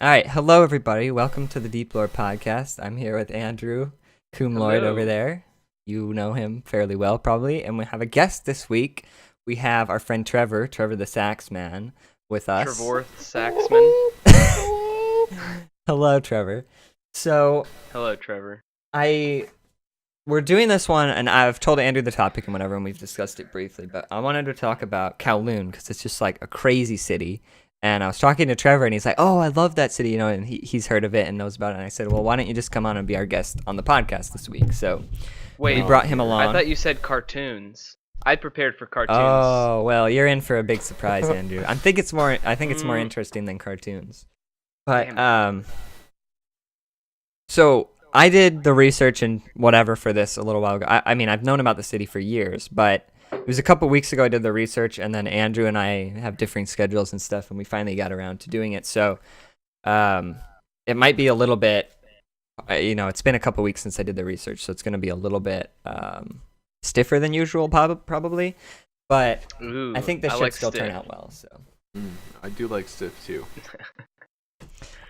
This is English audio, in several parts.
All right, hello everybody. Welcome to the Deep Lore podcast. I'm here with Andrew Cum Lloyd over there. You know him fairly well, probably. And we have a guest this week. We have our friend Trevor the Saxman, with us. Trevorthesaxman. Hello, Trevor. So, hello, Trevor. We're doing this one, and I've told Andrew the topic and whatever, and we've discussed it briefly. But I wanted to talk about Kowloon because it's just like a crazy city. And I was talking to Trevor, and he's like, "Oh, I love that city," and he's heard of it and knows about it. And I said, "Well, why don't you just come on and be our guest on the podcast this week?" So we brought him along. I thought you said cartoons. I prepared for cartoons. Oh, well, you're in for a big surprise, Andrew. I think it's more interesting than cartoons. But so I did the research and whatever for this a little while ago. I mean, I've known about the city for years, but it was a couple weeks ago I did the research, and then Andrew and I have differing schedules and stuff, and we finally got around to doing it. So it might be a little bit, it's been a couple weeks since I did the research, so it's going to be a little bit stiffer than usual, probably. But I think this should still turn out well. So I do like stiff too.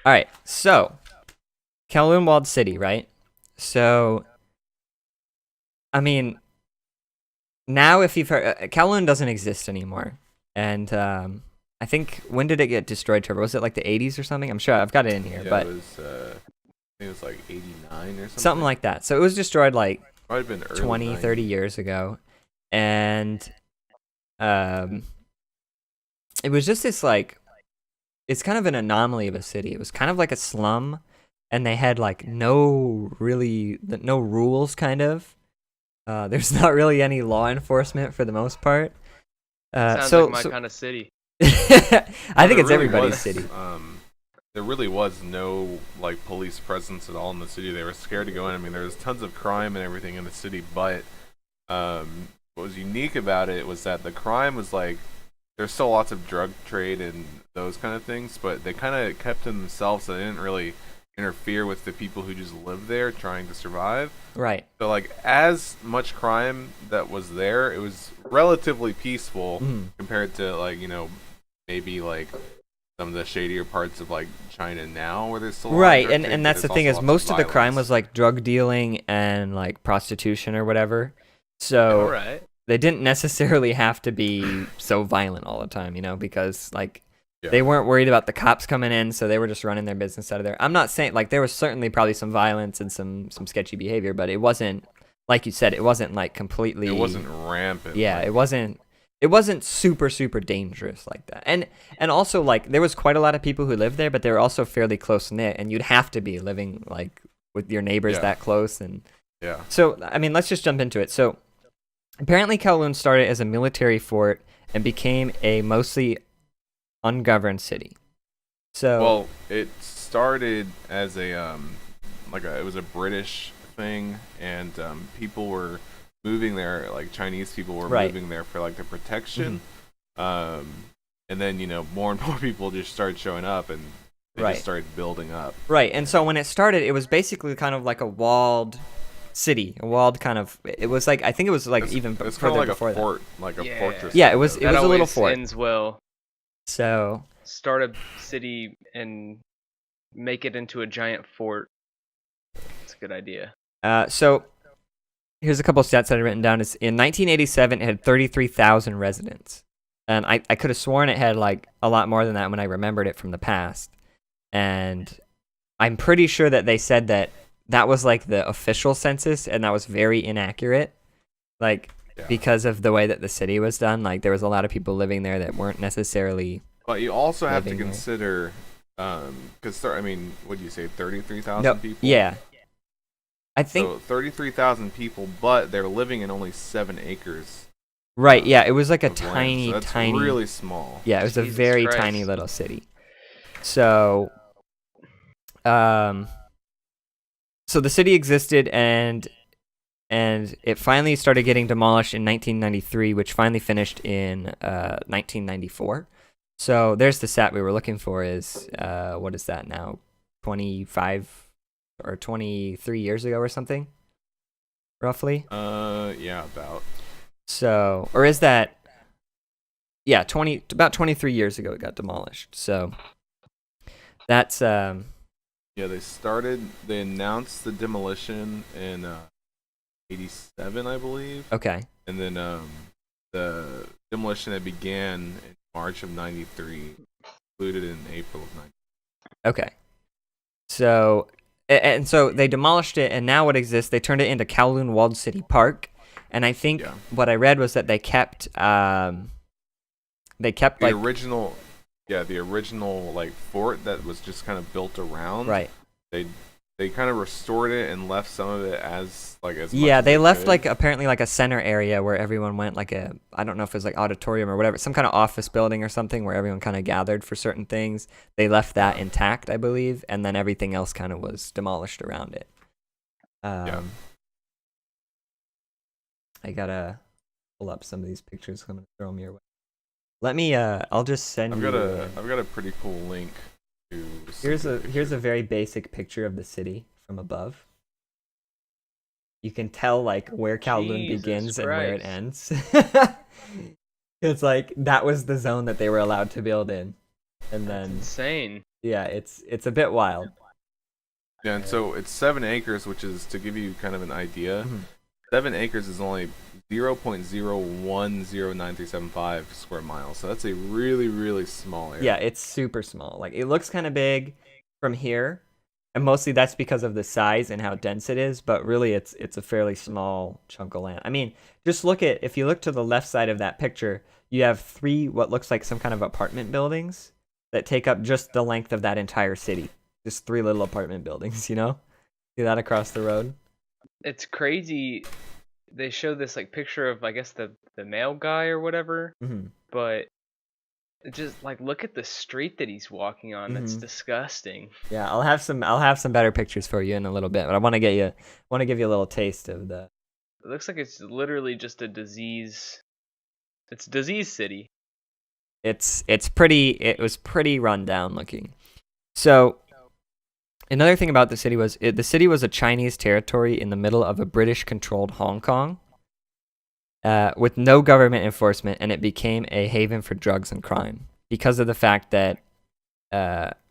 All right, so Kowloon Walled City, right? So, I mean, now if you've heard, Kowloon doesn't exist anymore, and I think, when did it get destroyed, Trevor? Was it like the 80s or something? I'm sure I've got it in here, but it was, I think it was like 89 or something. Something like that. So it was destroyed like Probably been 20, 30 years ago, and it was just this like, it's kind of an anomaly of a city. It was kind of like a slum, and they had like no rules, kind of. There's not really any law enforcement for the most part. Sounds like my kind of city. I think it's everybody's city. There really was no like police presence at all in the city. They were scared to go in. I mean, there was tons of crime and everything in the city, but what was unique about it was that the crime was like, there's still lots of drug trade and those kind of things, but they kind of kept to themselves, so they didn't really interfere with the people who just lived there trying to survive. Right. So like, as much crime that was there, it was relatively peaceful compared to like, maybe like some of the shadier parts of like China now, where there's still right. And that's the thing, is most of the crime was like drug dealing and like prostitution or whatever. So they didn't necessarily have to be so violent all the time, because like they weren't worried about the cops coming in, so they were just running their business out of there. I'm not saying, like, there was certainly probably some violence and some sketchy behavior, but it wasn't, like you said, it wasn't like completely. It wasn't rampant. Yeah, it wasn't super, super dangerous like that. And also, like, there was quite a lot of people who lived there, but they were also fairly close knit, and you'd have to be living like with your neighbors that close. And so, I mean, let's just jump into it. So apparently Kowloon started as a military fort and became a mostly ungoverned city. So well, it started as a it was a British thing, and people were moving there, like Chinese people were moving there for like the protection, and then more and more people just started showing up, and they just started building up. Right. And so when it started, it was basically kind of like a walled city, a walled kind of. It was like, I think it was like it's kind of like a fort, like a fortress. Yeah, it was a little fort. Ends well. So start a city and make it into a giant fort. It's a good idea. So here's a couple of stats that I've written down. Is in 1987 it had 33,000 residents, and I could have sworn it had like a lot more than that when I remembered it from the past. And I'm pretty sure that they said that was like the official census, and that was very inaccurate. Like. Yeah. Because of the way that the city was done, like there was a lot of people living there that weren't necessarily. But you also have to consider, because I mean, what do you say, 33,000 people? Yeah, I think so. 33,000 people, but they're living in only 7 acres. Right. Yeah, it was like a tiny, so that's tiny, really small. Yeah, it was a very tiny little city. So, so the city existed, and it finally started getting demolished in 1993, which finally finished in 1994. So there's the stat we were looking for, is, what is that now, 25 or 23 years ago or something, roughly? Yeah, about. So, or is that, yeah, about 23 years ago it got demolished. So That's Yeah, they announced the demolition in 87, I believe. okay. And then the demolition that began in March of 93 concluded in April of 90. Okay. So and so they demolished it, and now what exists, they turned it into Kowloon Walled City Park. And I think what I read was that they kept the original like fort that was just kind of built around. Right. They kind of restored it and left some of it as much as they left could. like apparently like a center area where everyone went, like I don't know if it was like auditorium or whatever, some kind of office building or something where everyone kind of gathered for certain things. They left that intact, I believe, and then everything else kind of was demolished around it. I gotta pull up some of these pictures. I'm gonna throw them your way. Let me. I'll just send I've you. got a pretty cool link to. Here's a very basic picture of the city from above. You can tell like where Kowloon begins and where it ends. It's like that was the zone that they were allowed to build in, and then That's insane. Yeah, it's a bit wild. Yeah, and so it's 7 acres, which is, to give you kind of an idea, 7 acres is only 0.0109375 square miles. So that's a really, really small area. Yeah, it's super small. Like it looks kind of big from here, and mostly that's because of the size and how dense it is. But really, it's a fairly small chunk of land. I mean, just if you look to the left side of that picture, you have 3 what looks like some kind of apartment buildings that take up just the length of that entire city. Just 3 little apartment buildings, you know? See that across the road? It's crazy. They show this like picture of, I guess, the male guy or whatever, but it just like look at the street that he's walking on. That's disgusting. Yeah, I'll have some better pictures for you in a little bit, but I want to give you a little taste of the. It looks like it's literally just a disease. It's disease city. It was pretty run down looking. So another thing about the city was the city was a Chinese territory in the middle of a British-controlled Hong Kong, with no government enforcement, and it became a haven for drugs and crime because of the fact that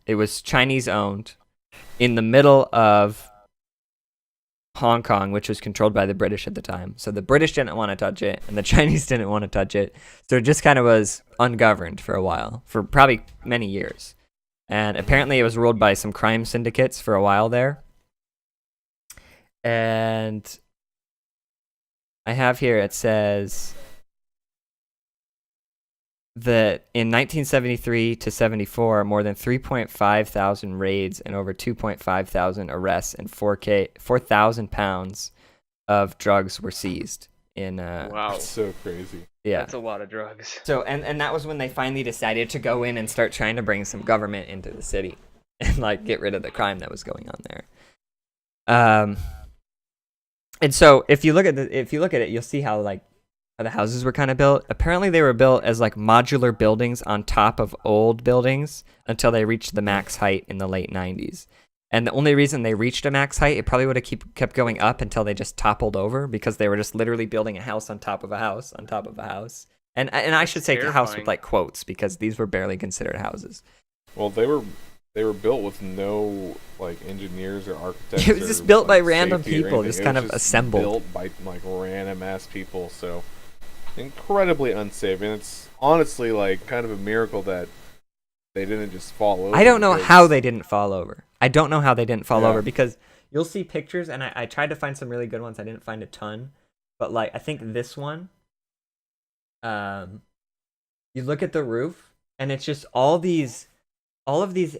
it was Chinese-owned in the middle of Hong Kong, which was controlled by the British at the time. So the British didn't want to touch it, and the Chinese didn't want to touch it. So it just kind of was ungoverned for a while, for probably many years. And apparently it was ruled by some crime syndicates for a while there. And I have here, it says that in 1973 to 74, more than 3.5 thousand raids and over 2.5 thousand arrests and 4,000 pounds of drugs were seized. Wow. That's so crazy. Yeah. That's a lot of drugs. So, and that was when they finally decided to go in and start trying to bring some government into the city and like get rid of the crime that was going on there. And so if you look at it, you'll see how like how the houses were kind of built. Apparently they were built as like modular buildings on top of old buildings until they reached the max height in the late 90s. And the only reason they reached a max height, it probably would have kept going up until they just toppled over, because they were just literally building a house on top of a house on top of a house. And I should say a house with like quotes, because these were barely considered houses. Well, they were built with no like engineers or architects. It was just built by random people, just kind of assembled. Built by like random ass people, so incredibly unsafe. And it's honestly like kind of a miracle that they didn't just fall over. I don't know how they didn't fall over. Because you'll see pictures, and I tried to find some really good ones. I didn't find a ton, but like I think this one, you look at the roof, and it's just all of these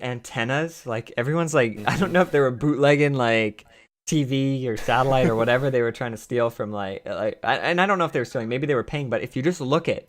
antennas. Like everyone's like, I don't know if they were bootlegging like TV or satellite or whatever they were trying to steal from and I don't know if they were stealing. Maybe they were paying, but if you just look at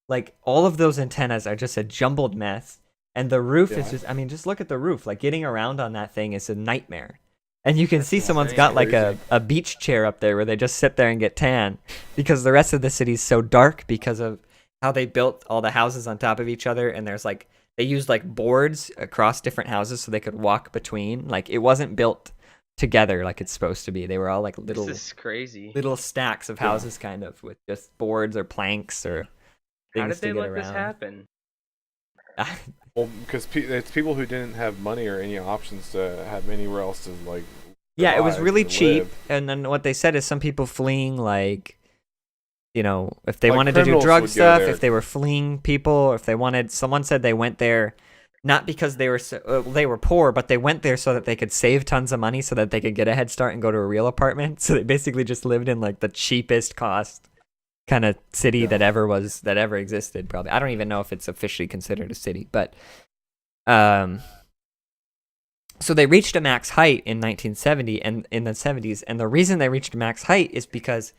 like all of those antennas are just a jumbled mess. And the roof is just look at the roof. Like getting around on that thing is a nightmare. And you can see someone's got like a beach chair up there where they just sit there and get tan, because the rest of the city's so dark because of how they built all the houses on top of each other. And there's like, they used like boards across different houses so they could walk between. Like it wasn't built together like it's supposed to be. They were all like little, this is crazy. Little stacks of houses kind of with just boards or planks or things. How did they to get let around. this happen? Well, because it's people who didn't have money or any options to have anywhere else to like. Yeah, it was really cheap. Live. And then what they said is some people fleeing, like, you know, if they Like wanted to do criminals drug would go stuff, there. if they were fleeing people, or if they wanted, someone said they went there not because they were poor, but they went there so that they could save tons of money so that they could get a head start and go to a real apartment. So they basically just lived in like the cheapest cost kind of city that ever existed. Probably, I don't even know if it's officially considered a city, but so they reached a max height in 1970 and in the 70s, and the reason they reached max height is because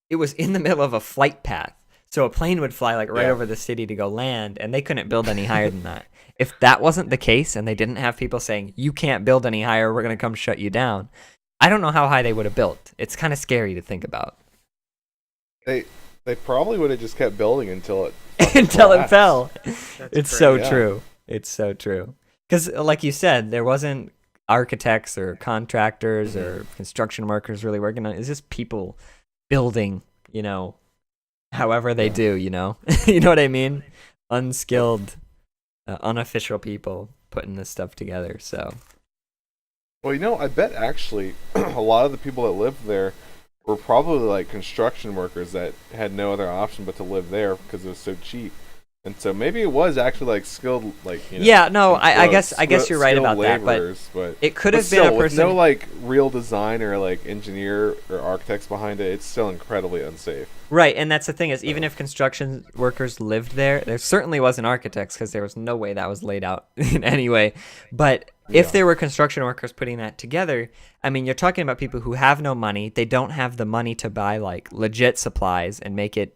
it was in the middle of a flight path. So a plane would fly like right over the city to go land, and they couldn't build any higher than that. If that wasn't the case, and they didn't have people saying, you can't build any higher, we're going to come shut you down, I don't know how high they would have built. It's kind of scary to think about. They probably would have just kept building until it until it fell. That's It's crazy. so true. It's so true. Because like you said, there wasn't architects or contractors or construction workers really working on it. It's just people building, you know, however they do, you know. You know what I mean? Unskilled, unofficial people putting this stuff together. So, well, you know, I bet actually a lot of the people that lived there were probably like construction workers that had no other option but to live there because it was so cheap. And so maybe it was actually like skilled, like, you know, yeah, no, I guess you're right about that, but it could have been a person with no like real design or like engineer or architects behind it. It's still incredibly unsafe. Right, and that's the thing is, even if construction workers lived there certainly wasn't architects because there was no way that was laid out in any way. But if there were construction workers putting that together, I mean, you're talking about people who have no money. They don't have the money to buy like legit supplies and make it,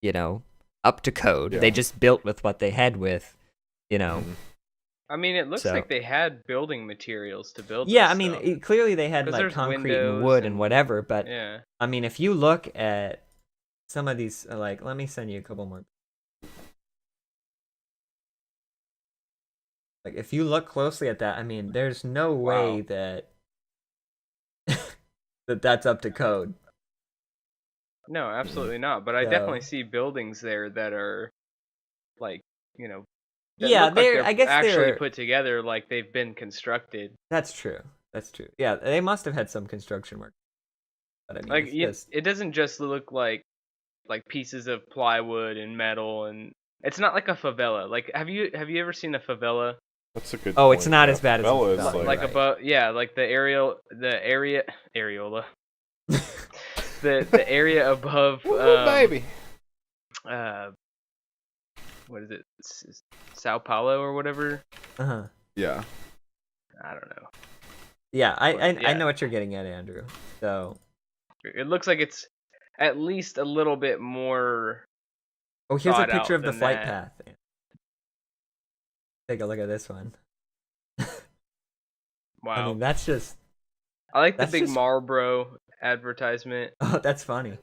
you know, up to code. They just built with what they had with, you know. I mean, it looks like they had building materials to build. Yeah, I mean, clearly they had like there's concrete and wood and whatever. But yeah, I mean, if you look at some of these, like, let me send you a couple more. Like, if you look closely at that, I mean, there's no way that that's up to code. No, absolutely not. But I definitely see buildings there that are, like, you know, yeah, they're I guess actually they're put together like they've been constructed. That's true. That's true. Yeah, they must have had some construction work. But I mean, Like, it doesn't just look like pieces of plywood and metal, and it's not like a favela. Like, have you ever seen a favela? That's a good. Oh, point. it's not as bad as a favela. favela. Like above, yeah, like the area, areola. the area above baby. What is it? Sao Paulo or whatever? Yeah. I don't know. Yeah, I know what you're getting at, Andrew. So it looks like it's at least a little bit more. Oh, here's a picture of the flight path. Take a look at this one. Wow. I mean, that's just. I like the big Marlboro advertisement. Oh, that's funny.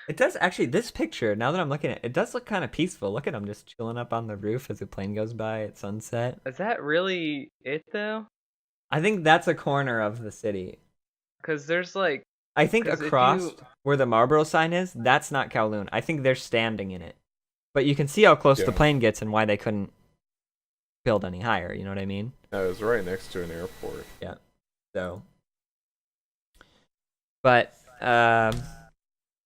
It does actually. This picture, now that I'm looking at it, does look kind of peaceful. Look at him just chilling up on the roof as a plane goes by at sunset. Is that really it though? I think that's a corner of the city. Because there's like. I think across where the Marlboro sign is, that's not Kowloon. I think they're standing in it. But you can see how close the plane gets and why they couldn't build any higher. You know what I mean? No, it was right next to an airport. Yeah. So. But.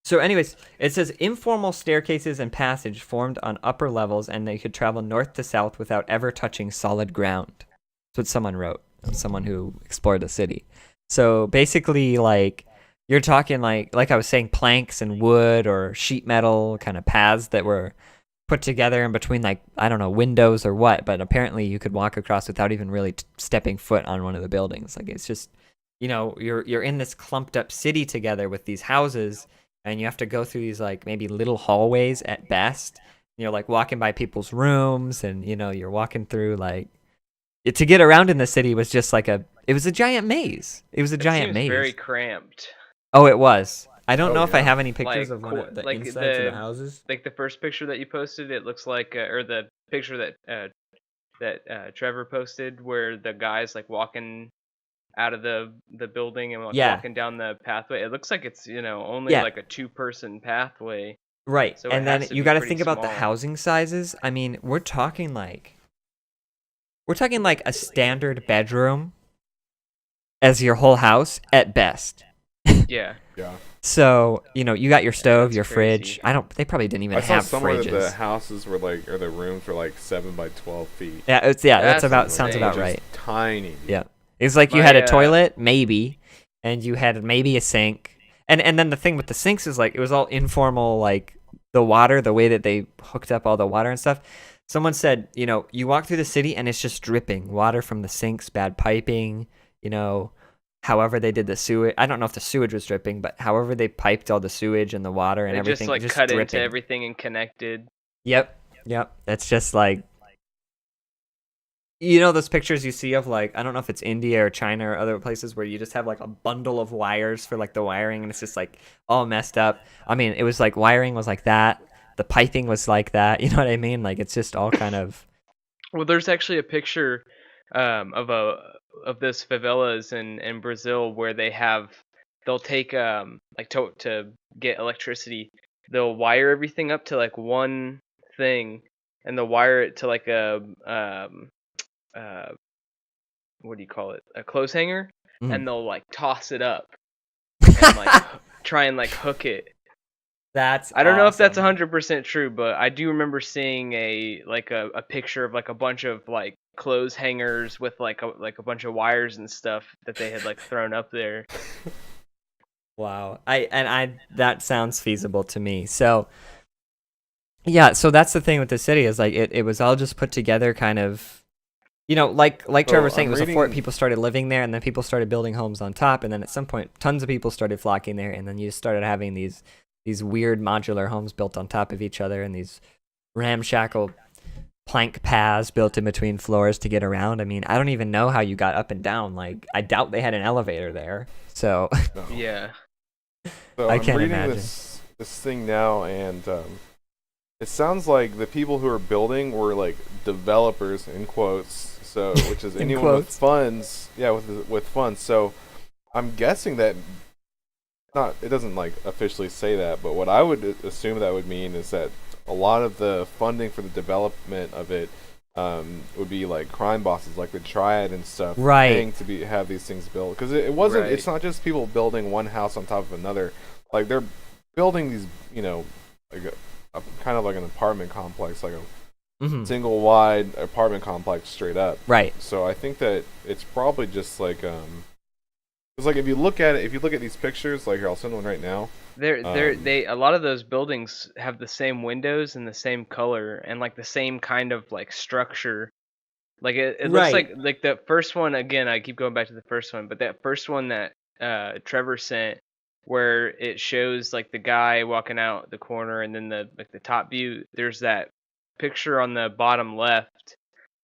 So anyways, it says informal staircases and passage formed on upper levels, and they could travel north to south without ever touching solid ground. That's what someone wrote. Someone who explored the city. So basically, like, you're talking like I was saying, planks and wood or sheet metal kind of paths that were put together in between, like, I don't know, windows or what. But apparently, you could walk across without even really stepping foot on one of the buildings. Like, it's just, you know, you're in this clumped up city together with these houses. And you have to go through these, like, maybe little hallways at best. You're, like, walking by people's rooms, and, you know, you're walking through, like... to get around in the city was just like it was a giant maze. It was a giant maze. Very cramped. Oh, it was. I don't know if I have any pictures of the like insides of the houses. Like the first picture that you posted, it looks like... or the picture that Trevor posted, where the guy's, like, walking... out of the building and walking down the pathway. It looks like it's, you know, only like a 2-person pathway. Right. So And it has then to you be got to pretty think about the small. housing sizes. I mean, we're talking like a standard bedroom as your whole house at best. Yeah. Yeah. So, you got your stove, that's your crazy. fridge. They probably didn't even I saw have somewhere that the fridges. houses were like, or the rooms were like 7 by 12 feet. Yeah, That's sounds insane. about Which is right. tiny. Yeah. It's like you My, had a toilet, maybe, and you had maybe a sink. And then the thing with the sinks is like it was all informal, like the water, the way that they hooked up all the water and stuff. Someone said, you walk through the city and it's just dripping water from the sinks, bad piping, however they did the sewage. I don't know if the sewage was dripping, but however they piped all the sewage and the water and They everything, just like just cut dripping. into everything and connected. Yep. That's just like, those pictures you see of like, I don't know if it's India or China or other places where you just have like a bundle of wires for like the wiring and it's just like all messed up. I mean, it was like wiring was like that. The piping was like that. You know what I mean? Like it's just all kind of. Well, there's actually a picture of this favelas in Brazil where they'll take like to get electricity, they'll wire everything up to like one thing, and they'll wire it to like a uh what do you call it, a clothes hanger, and they'll like toss it up and like try and like hook it. I don't know if that's 100% true, but I do remember seeing a picture of like a bunch of like clothes hangers with like a bunch of wires and stuff that they had like thrown up there. Wow. That sounds feasible to me. So yeah, so that's the thing with the city is like it was all just put together kind of, like Trevor was saying, it was a fort. People started living there, and then people started building homes on top, and then at some point tons of people started flocking there, and then you just started having these weird modular homes built on top of each other and these ramshackle plank paths built in between floors to get around. I mean, I don't even know how you got up and down. Like, I doubt they had an elevator there. So No. Yeah. So I I'm can't reading imagine. this thing now, and it sounds like the people who are building were like developers in quotes. So, which is anyone with quotes. funds. Yeah, with funds. So, I'm guessing that it doesn't like officially say that, but what I would assume that would mean is that a lot of the funding for the development of it would be like crime bosses, like the Triad and stuff, Right. paying to have these things built. Because it wasn't. Right. It's not just people building one house on top of another. Like they're building these, like a kind of like an apartment complex, like a Mhm. single wide apartment complex straight up. Right. So I think that it's probably just like it's like if you look at these pictures, like here, I'll send one right now. A lot of those buildings have the same windows and the same color and like the same kind of like structure. Like it looks Right. like the first one, again, I keep going back to the first one, but that first one that Trevor sent, where it shows like the guy walking out the corner and then the top view, there's that picture on the bottom left,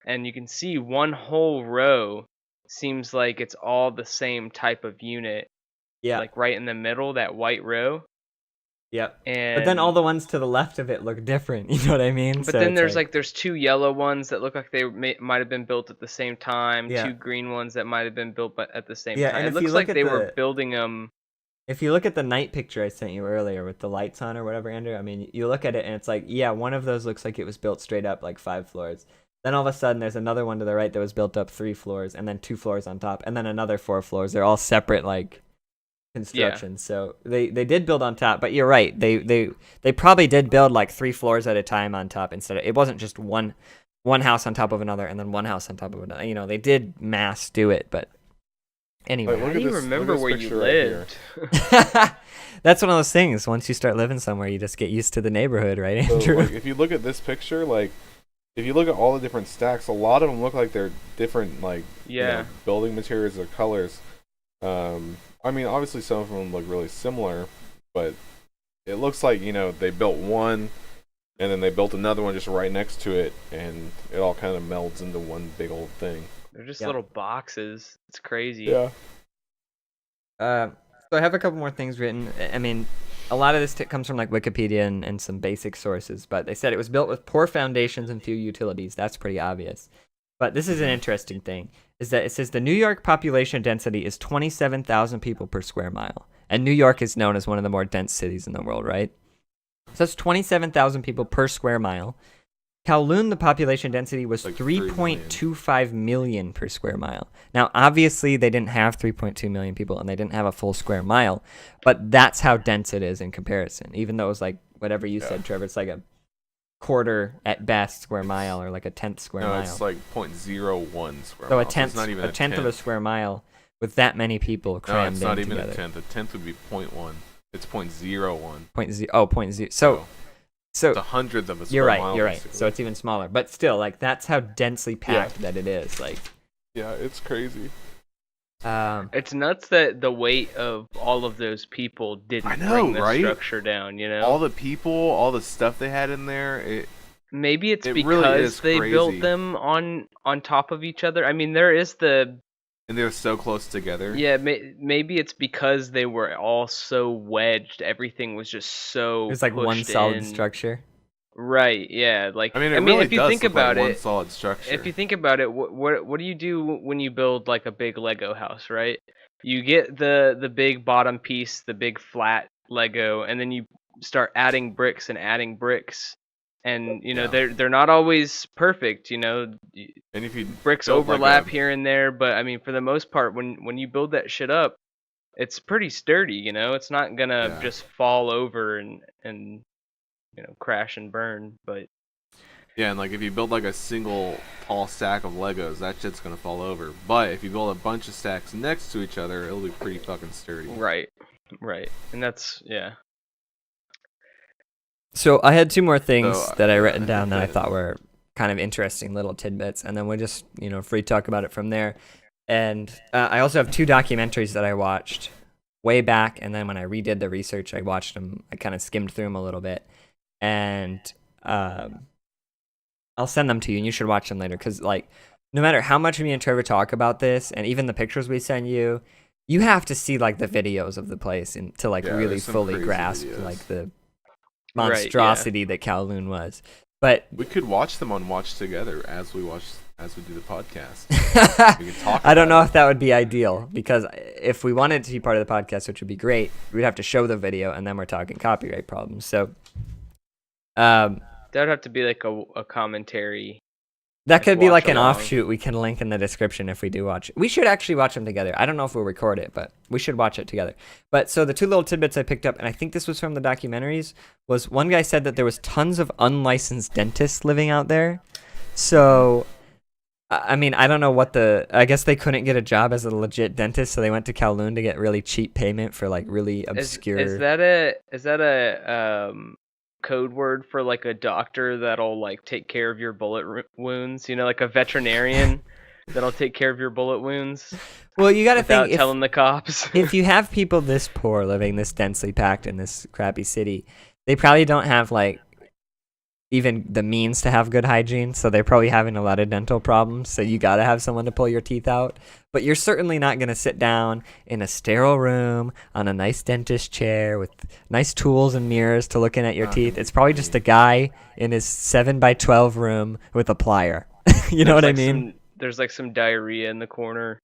and you can see one whole row seems like it's all the same type of unit. Yeah. Like right in the middle, that white row. Yep. And But then all the ones to the left of it look different. You know what I mean? But So then it's there's two yellow ones that look like they might have been built at the same time. Yeah. Two green ones that might have been built at the same Yeah, time. and It if you looks look like at they were the- building them. If you look at the night picture I sent you earlier with the lights on or whatever, Andrew, I mean, you look at it and it's like, yeah, one of those looks like it was built straight up like 5 floors. Then all of a sudden there's another one to the right that was built up 3 floors and then 2 floors on top and then another 4 floors. They're all separate like constructions. So they did build on top, but you're right. They probably did build like 3 floors at a time on top instead of, it wasn't just one house on top of another and then one house on top of another. They did mass do it, but anyway. Like, How look do at you this- remember look where at this you picture right here. lived? That's one of those things. Once you start living somewhere, you just get used to the neighborhood, right, So, Andrew? like, if you look at this picture, like if you look at all the different stacks, a lot of them look like they're different, like Yeah. building materials or colors. I mean, obviously some of them look really similar, but it looks like they built one, and then they built another one just right next to it, and it all kind of melds into one big old thing. They're just Yeah. little boxes. It's crazy. Yeah. So I have a couple more things written. I mean, a lot of this comes from like Wikipedia and some basic sources, but they said it was built with poor foundations and few utilities. That's pretty obvious. But this is an interesting thing, is that it says the New York population density is 27,000 people per square mile. And New York is known as one of the more dense cities in the world, right? So that's 27,000 people per square mile. Kowloon, the population density was 3.25 million per square mile. Now, obviously, they didn't have 3.2 million people, and they didn't have a full square mile, but that's how dense it is in comparison. Even though it was like whatever you said, Trevor, it's like a quarter at best square mile, or like a tenth square mile. No, it's like 0.01 square so mile. A tenth, so it's not even a tenth of a square mile with that many people crammed in together. No, it's not even a tenth. A tenth would be 0.1. It's 0.01. 0.0. So it's a hundredth of a square mile. You're right. So it's even smaller. But still, like, that's how densely packed that it is. Like, yeah, it's crazy. It's nuts that the weight of all of those people didn't bring the structure down, you know? All the people, all the stuff they had in there, maybe it's because really they built them on top of each other. I mean, there is the... And they were so close together. Yeah, maybe it's because they were all so wedged. Everything was just so it was like one solid structure. Right, yeah. Like, I mean, really if you think about one solid structure. If you think about it, what do you do when you build like a big Lego house, right? You get the big bottom piece, the big flat Lego, and then you start adding bricks and adding bricks. And you know they're not always perfect, you know. And if you bricks overlap here and there, but I mean for the most part, when you build that shit up, it's pretty sturdy, you know. It's not gonna just fall over and you know crash and burn. But yeah, and like if you build like a single tall stack of Legos, that shit's gonna fall over. But if you build a bunch of stacks next to each other, it'll be pretty fucking sturdy. Right, and that's So I had two more things that I written down that I thought were kind of interesting little tidbits, and then we'll just, you know, free talk about it from there. And I also have two documentaries that I watched way back, and then when I redid the research, I watched them. I kind of skimmed through them a little bit, and I'll send them to you, and you should watch them later, because like no matter how much me and Trevor talk about this, and even the pictures we send you, you have to see like the videos of the place and to like really fully grasp like the monstrosity that Kowloon was. But we could watch them on Watch Together as we do the podcast. We could talk I don't know if that would be ideal, because if we wanted to be part of the podcast, which would be great, we'd have to show the video, and then we're talking copyright problems. So that would have to be like a commentary. That could be like an offshoot we can link in the description if we do watch it. We should actually watch them together. I don't know if we'll record it, but we should watch it together. But so the two little tidbits I picked up, and I think this was from the documentaries, was one guy said that there was tons of unlicensed dentists living out there. So, I mean, I don't know I guess they couldn't get a job as a legit dentist, so they went to Kowloon to get really cheap payment for like really obscure... Is that a code word for like a doctor that'll like take care of your bullet wounds, you know, like a veterinarian that'll take care of your bullet wounds? Well, you gotta think, without telling the cops. If you have people this poor living this densely packed in this crappy city, they probably don't have like even the means to have good hygiene, so they're probably having a lot of dental problems, so you gotta have someone to pull your teeth out. But you're certainly not gonna sit down in a sterile room on a nice dentist chair with nice tools and mirrors to looking at your teeth. It's probably just a guy in his 7x12 room with a plier. You know what I mean? There's like some diarrhea in the corner.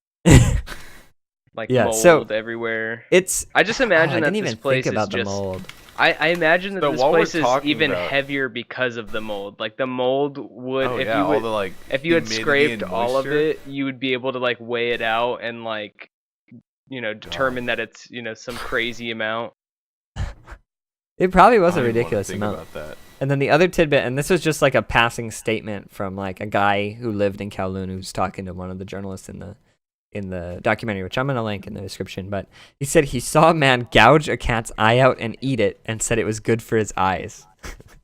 Like mold everywhere. I just imagine I didn't even think about the mold. I imagine that this place is even heavier because of the mold. Like the mold would, if you had scraped all of it, you would be able to like weigh it out and like, you know, determine that it's, you know, some crazy amount. It probably was a ridiculous amount. About that. And then the other tidbit, and this was just like a passing statement from like a guy who lived in Kowloon who's talking to one of the journalists in the documentary, which I'm going to link in the description, but he said he saw a man gouge a cat's eye out and eat it and said it was good for his eyes.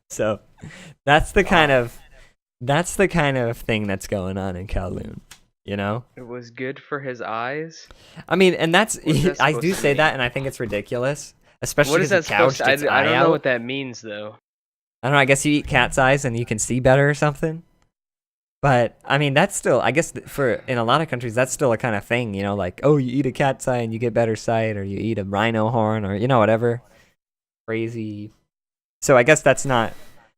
So that's the kind of thing that's going on in Kowloon, you know? It was good for his eyes? I mean, and I do say that, and I think it's ridiculous, especially because he gouged its eye out. I don't know what that means, though. I don't know, I guess you eat cat's eyes and you can see better or something. But, I mean, that's still, I guess, in a lot of countries, that's still a kind of thing, you know, like, oh, you eat a cat's eye and you get better sight, or you eat a rhino horn, or, you know, whatever. Crazy. So I guess that's not...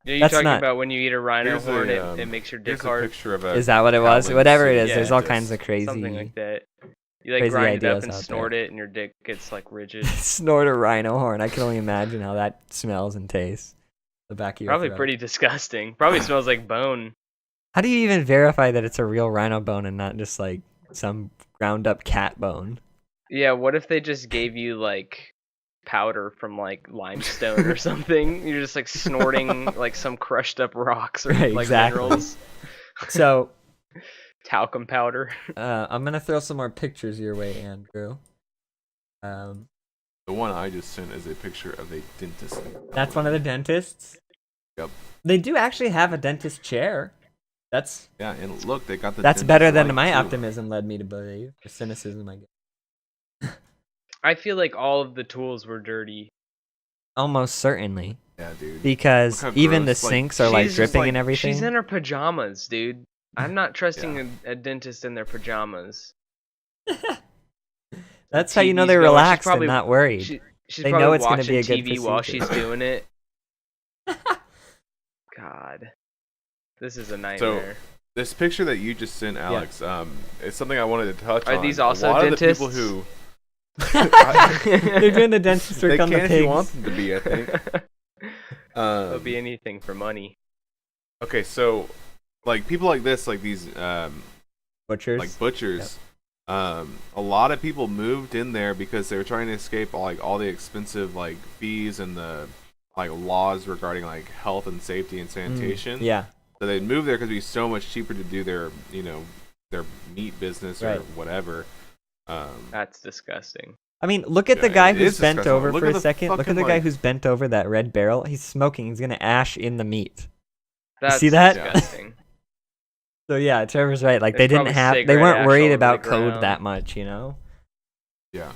Yeah, you're talking about when you eat a rhino horn, it makes your dick hard? Is that what it was? Whatever it is, there's all kinds of crazy... Something like that. You, like, grind it up and snort it, and your dick gets, like, rigid. Snort a rhino horn. I can only imagine how that smells and tastes. the back of your Probably throat. pretty disgusting. Probably smells like bone. How do you even verify that it's a real rhino bone and not just like some ground up cat bone? Yeah, what if they just gave you like powder from like limestone or something? You're just like snorting like some crushed up rocks or Right, like exactly. minerals. So Talcum powder. I'm gonna throw some more pictures your way, Andrew. The one I just sent is a picture of a dentist. That's one of the dentists. Yep. They do actually have a dentist chair. That's and look, they got the. That's better than light, my too. optimism led me to believe. Or cynicism, I guess. I feel like all of the tools were dirty. Almost certainly. Yeah, dude. Because Look how even gross, the sinks are like She's just, dripping and everything. She's in her pajamas, dude. I'm not trusting a dentist in their pajamas. That's how you know TV's they're going. relaxed and not worried. She's They probably know it's gonna watching be a good TV while procedure. she's doing it. God, this is a nightmare. This picture that you just sent, Alex, is something I wanted to touch on. Are these also a lot dentists? Of the people They're doing the dentist work they on the can pigs. if you want them to be, I think. It'll be anything for money. Okay, so like people like this, like these Butchers. like butchers. A lot of people moved in there because they were trying to escape all the expensive like fees and the like laws regarding like health and safety and sanitation. Yeah. So they'd move there because it'd be so much cheaper to do their their meat business or whatever. That's disgusting. I mean, look at the guy it who's is bent disgusting. over Look for at a the second. Look at fucking, the guy like- who's bent over that red barrel. He's smoking. He's gonna ash in the meat. That's see that? disgusting. So yeah, Trevor's right. Like There's they didn't probably have, they cigarette weren't ash all worried over about the code ground. that much, you know. Yeah.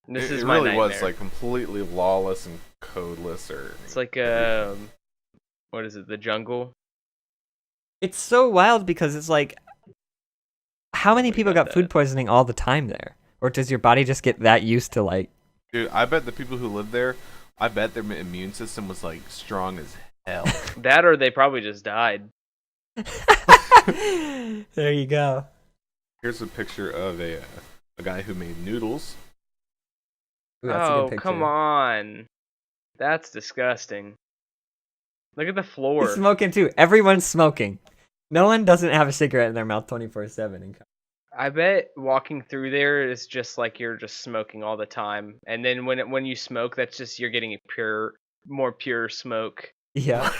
This it is my really nightmare. was like completely lawless and codeless, or It's like what is it? The jungle. It's so wild because it's like, how many Nobody people got got food that. poisoning all the time there, or does your body just get that used to like? dude, I bet the people who lived there, I bet their immune system was like strong as hell. That or they probably just died. There you go. Here's a picture of a guy who made noodles. Ooh, that's a Oh, good picture. come on. That's disgusting. Look at the floor. He's smoking too. Everyone's smoking. No one doesn't have a cigarette in their mouth 24/7. I bet walking through there is just like you're just smoking all the time. And then when you smoke, that's just you're getting a more pure smoke. Yeah.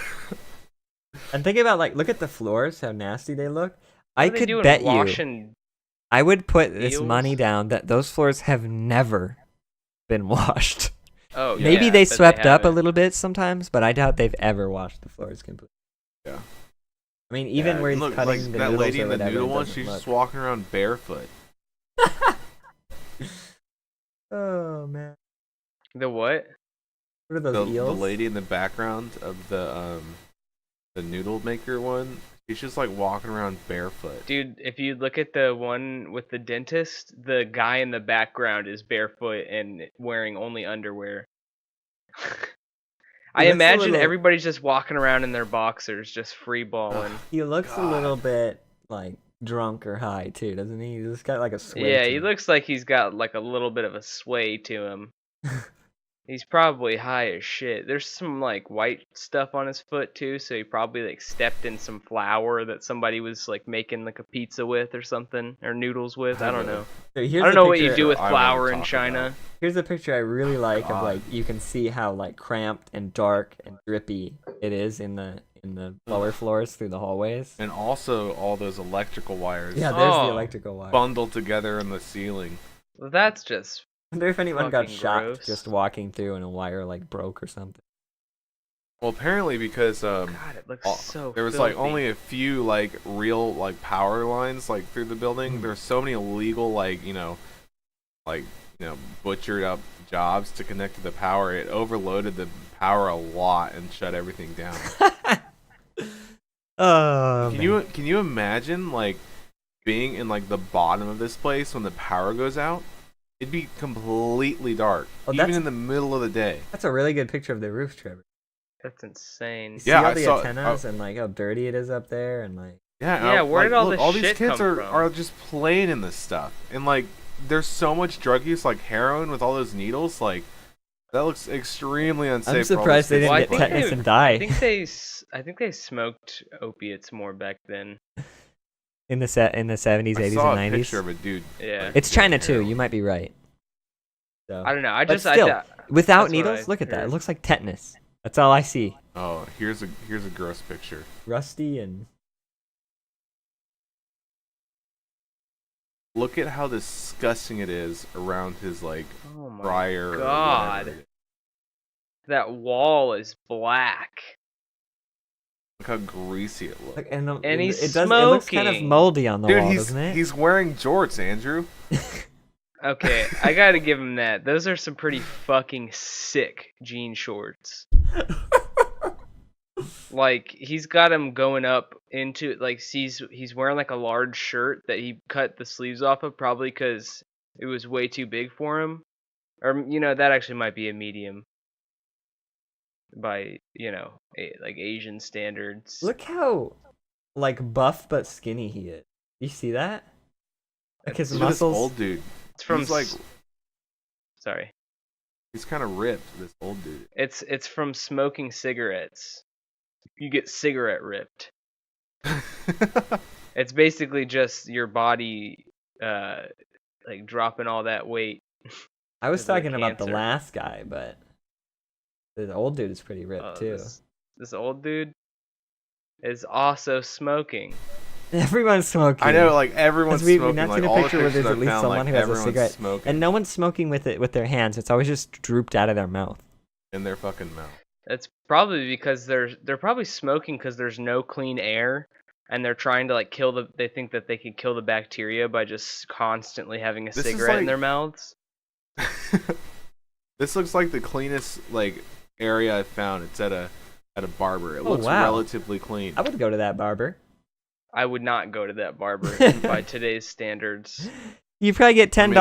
And think about like, look at the floors, how nasty they look. I What are they could doing, bet you, washing I would put this wheels? money down that those floors have never been washed. Oh, yeah. Maybe I they bet swept up a haven't. little bit sometimes, but I doubt they've ever washed the floors completely. Yeah. I mean, even where he's look, cutting like the that noodles lady or in the whatever, noodle it one, doesn't she's look. just walking around barefoot. Oh man, The what? what are those The eels? lady in the background of the noodle maker one, she's just like walking around barefoot. Dude, if you look at the one with the dentist, the guy in the background is barefoot and wearing only underwear. I looks a imagine little- everybody's just walking around in their boxers, just free balling. He looks a God. little bit like drunk or high too, doesn't he? He's just got like a sway. Yeah, to he him. looks like he's got like a little bit of a sway to him. He's probably high as shit. There's some like white stuff on his foot too, so he probably like stepped in some flour that somebody was like making like a pizza with or something, or noodles with. I don't know. So I here's don't the know what you picture- do with I wanna flour in talk China. about. Here's a picture I really like of God. like you can see how like cramped and dark and drippy it is in the lower floors through the hallways. And also all those electrical wires Yeah, there's the Oh. electrical wire. bundled together in the ceiling. Well, that's just I wonder if anyone got fucking shot gross. just walking through and a wire like broke or something. Well, apparently because God, it looks so. there was like filthy. only a few like real like power lines like through the building. There's so many illegal like butchered up jobs to connect to the power. It overloaded the power a lot and shut everything down. Oh, Can you imagine like being in like the bottom of this place when the power goes out? It'd be completely dark, Oh, even that's- in the middle of the day. that's a really good picture of the roof, Trevor. That's insane. You see Yeah, all I the saw- antennas and like how dirty it is up there and like Yeah, Yeah, where did all look, this all these shit kids come are from? are just playing in this stuff, and like there's so much drug use, like heroin with all those needles. Like That looks extremely unsafe. I'm surprised they didn't get tetanus and die. I think they smoked opiates more back then. In the 70s, 80s, and 90s. I saw a picture of a dude. Yeah. It's China too. You might be right. So. I don't know. But still, without needles, look at that. It looks like tetanus. That's all I see. Oh, here's a gross picture. Rusty and. Look at how disgusting it is around his oh my briar. God. That wall is black. Look how greasy it looks. And he's it looks kind of moldy on the wall, doesn't it? He's wearing jorts, Andrew. Okay, I gotta give him that. Those are some pretty fucking sick jean shorts. He's got him going up into he's wearing a large shirt that he cut the sleeves off of, probably because it was way too big for him. Or that actually might be a medium by Asian standards. Look how buff but skinny he is. You see that? His muscles. This old dude. It's from sorry. He's kind of ripped. This old dude. It's from smoking cigarettes. You get cigarette ripped. It's basically just your body dropping all that weight. I was talking about the last guy, but the old dude is pretty ripped too. This old dude is also smoking. Everyone's smoking. I know, everyone's smoking. We've not seen a picture where there's at least someone who has a cigarette, smoking. And no one's smoking with it with their hands. It's always just drooped out of their mouth. In their fucking mouth. It's probably because they're probably smoking because there's no clean air, and they're trying to they think that they can kill the bacteria by just constantly having a cigarette in their mouths. This looks like the cleanest area I've found. It's at a barber. It looks relatively clean. I would go to that barber. I would not go to that barber by today's standards. You probably get $10.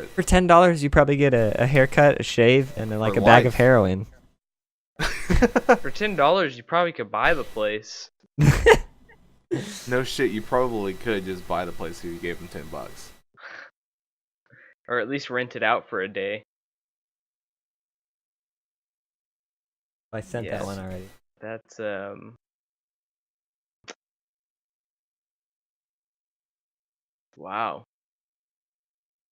For $10 you probably get a haircut, a shave, and a bag of heroin. For $10 you probably could buy the place. No shit, you probably could just buy the place if you gave them $10. Or at least rent it out for a day. I sent that one already. That's wow.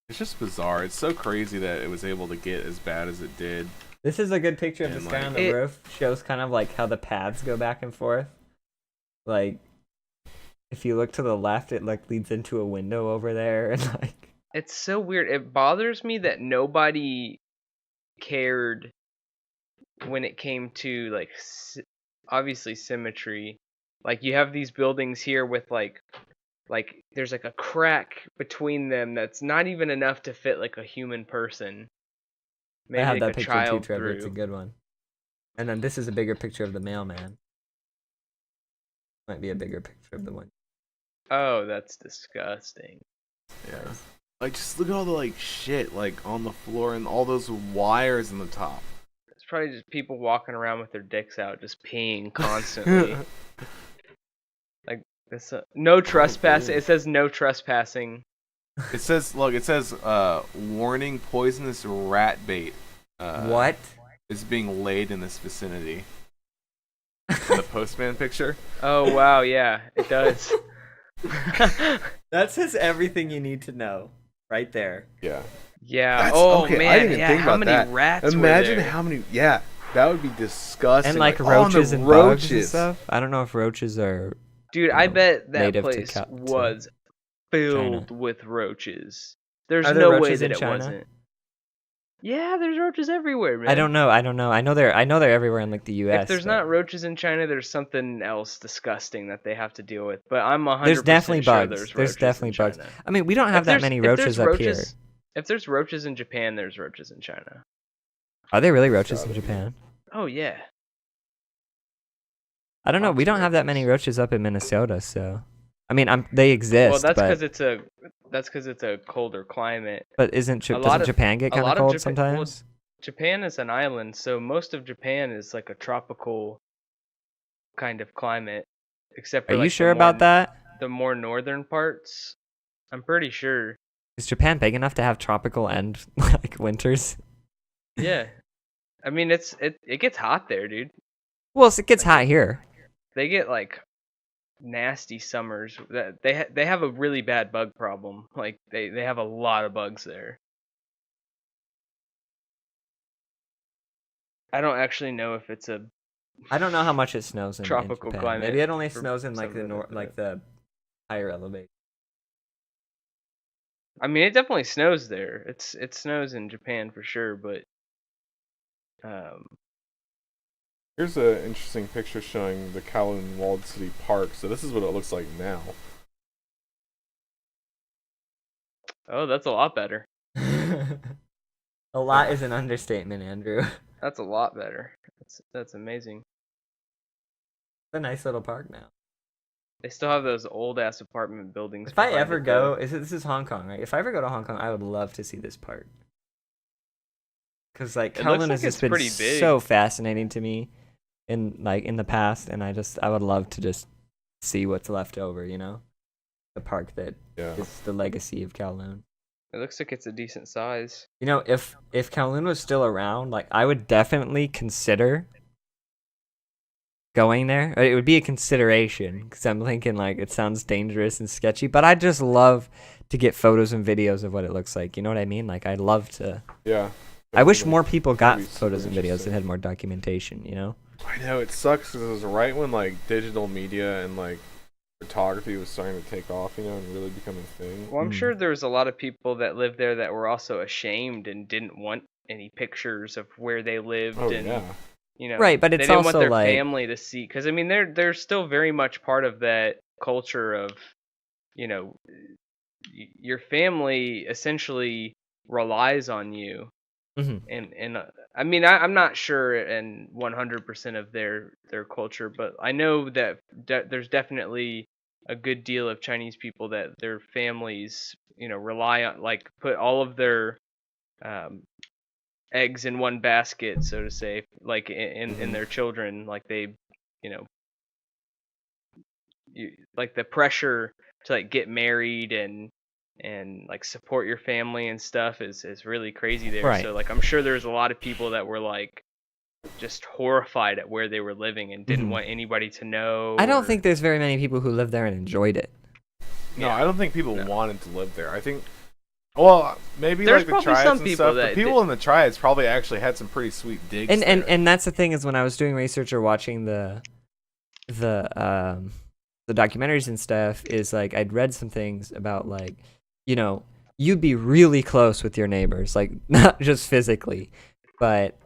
It's just bizarre. It's so crazy that it was able to get as bad as it did. This is a good picture of this guy on the roof. Shows kind of how the paths go back and forth. If you look to the left, it leads into a window over there, and It's so weird. It bothers me that nobody cared when it came to obviously symmetry. You have these buildings here with there's a crack between them that's not even enough to fit a human person. Maybe I have that a picture child too, Trevor. It's a good one. And then this is a bigger picture of the mailman. Might be a bigger picture of the one. Oh, that's disgusting. Yeah. Just look at all the shit on the floor and all those wires in the top. It's probably just people walking around with their dicks out, just peeing constantly. This no trespassing. It says no trespassing. It says warning: poisonous rat bait. What is being laid in this vicinity? The postman picture. Oh wow, yeah, it does. That says everything you need to know, right there. Yeah. Yeah. Okay, Man. I didn't even think how about many that. rats? Imagine were there? how many. Yeah, that would be disgusting. And roaches and bugs and stuff. I don't know if roaches are. Dude, I bet that place was filled China. with roaches. There's Are there no way roaches that in it China? wasn't. Yeah, there's roaches everywhere, man. I don't know. I know they're everywhere in the U.S. If there's not roaches in China, there's something else disgusting that they have to deal with. But I'm 100% There's definitely sure bugs. There's definitely bugs. China. I mean, we don't have that many roaches up here. If there's roaches in Japan, there's roaches in China. Are there really roaches in Japan? Oh yeah. I don't know. We don't have that many roaches up in Minnesota, so I mean, they exist. Well, that's because it's a colder climate. But doesn't Japan get kind of cold sometimes? Well, Japan is an island, so most of Japan is a tropical kind of climate. Except for Are you sure about that? The more northern parts, I'm pretty sure. Is Japan big enough to have tropical and winters? Yeah. I mean, it gets hot there, dude. Well, it gets hot here. They get like nasty summers. That they have a really bad bug problem. Like they have a lot of bugs there. I don't actually know if it's a I don't know how much it snows in tropical Japan. climate. Maybe it only snows in like the higher elevation. I mean, it definitely snows there. It snows in Japan for sure, but Here's an interesting picture showing the Kowloon Walled City Park. So this is what it looks like now. oh, that's a lot better. A lot is an understatement, Andrew. That's a lot better. That's amazing. It's a nice little park now. They still have those old ass apartment buildings. If I ever go, this is Hong Kong, right? If I ever go to Hong Kong, I would love to see this park. Because like Kowloon has just been so fascinating to me in the past, and I would love to just see what's left over, you know? The park that is the legacy of Kowloon. It looks like it's a decent size. You know, if Kowloon was still around, like I would definitely consider going there. It would be a consideration because I'm thinking like it sounds dangerous and sketchy, but I'd just love to get photos and videos of what it looks like. You know what I mean? Like I'd love to. Yeah. I wish more people got photos and videos that had more documentation. You know? I know it sucks because it was right when like digital media and like photography was starting to take off, you know, and really become a thing. Well, I'm sure there was a lot of people that lived there that were also ashamed and didn't want any pictures of where they lived. Oh, and yeah. you know, right, but it's they didn't also want their like family to see, because I mean they're still very much part of that culture of, you know, your family essentially relies on you. And I mean I'm not sure in 100% of their culture, but I know that there's definitely a good deal of Chinese people that their families, you know, rely on, like put all of their eggs in one basket, so to say, like in their children, like they, you know, like the pressure to like get married and like support your family and stuff is really crazy there. Right. So like I'm sure there's a lot of people that were like just horrified at where they were living and didn't want anybody to know. I don't think there's very many people who lived there and enjoyed it. No, I don't think people wanted to live there. I think, well, maybe there's like the triads some and people stuff. The people in the triads probably actually had some pretty sweet digs. And that's the thing is when I was doing research or watching the documentaries and stuff, is like I'd read some things about like, you know, you'd be really close with your neighbors, like not just physically, but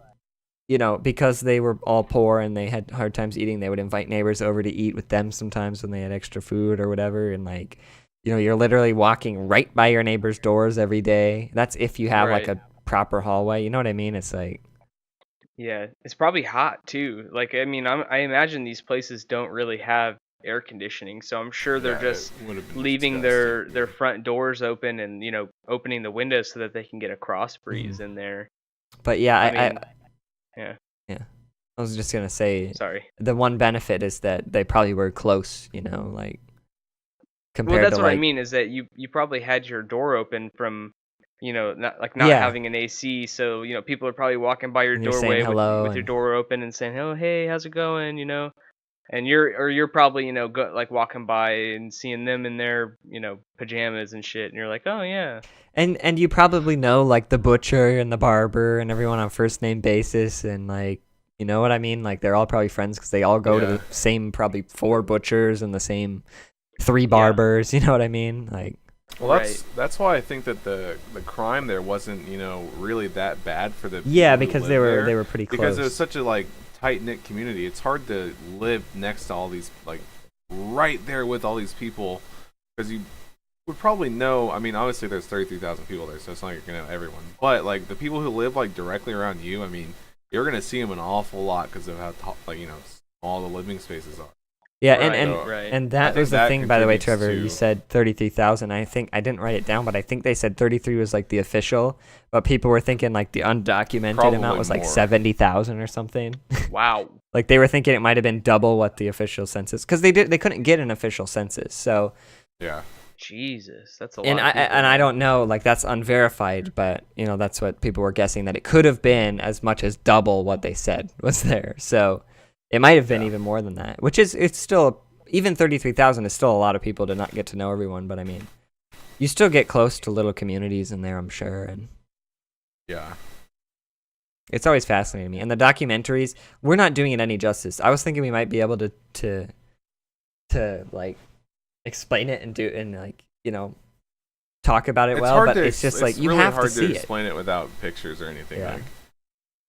you know, because they were all poor and they had hard times eating, they would invite neighbors over to eat with them sometimes when they had extra food or whatever. And like, you know, you're literally walking right by your neighbors' doors every day. That's if you have like a proper hallway. You know what I mean? It's like, yeah, it's probably hot too. Like, I mean, I imagine these places don't really have air conditioning, so I'm sure they're just leaving their front doors open and, you know, opening the windows so that they can get a cross breeze in there. But yeah, I was just gonna say, sorry, the one benefit is that they probably were close, you know, like compared well, that's to what like, I mean is that you probably had your door open from, you know, not having an AC, so, you know, people are probably walking by your doorway with your door open and saying, oh, hey, how's it going, you know? And you're probably, you know, like walking by and seeing them in their, you know, pajamas and shit, and you're like, oh yeah. And you probably know like the butcher and the barber and everyone on first name basis, and like, you know what I mean? Like they're all probably friends because they all go to the same probably 4 butchers and the same 3 barbers. You know what I mean? Like. Well, that's why I think that the crime there wasn't, you know, really that bad for the people because they were pretty close. Because it was such a like tight-knit community. It's hard to live next to all these, like, right there with all these people, because you would probably know. I mean, obviously there's 33,000 people there, so it's not like you're gonna know everyone, but like the people who live like directly around you, I mean, you're gonna see them an awful lot because of how like, you know, small the living spaces are. Yeah, and that was the thing, by the way, Trevor. You said 33,000. I think I didn't write it down, but I think they said 33 was like the official, but people were thinking like the undocumented probably amount was like more. 70,000 or something. Wow. Like they were thinking it might have been double what the official census, because they couldn't get an official census. So yeah. Jesus, that's a And lot of people. I don't know, like that's unverified, but you know that's what people were guessing, that it could have been as much as double what they said was there. So it might have been even more than that, which is, it's still, even 33,000 is still a lot of people to not get to know everyone. But I mean, you still get close to little communities in there, I'm sure. And yeah, it's always fascinating me. And the documentaries, we're not doing it any justice. I was thinking we might be able to like explain it and do, and like, you know, talk about it but it's just like, you really have hard to see explain it without pictures or anything. Yeah. Like,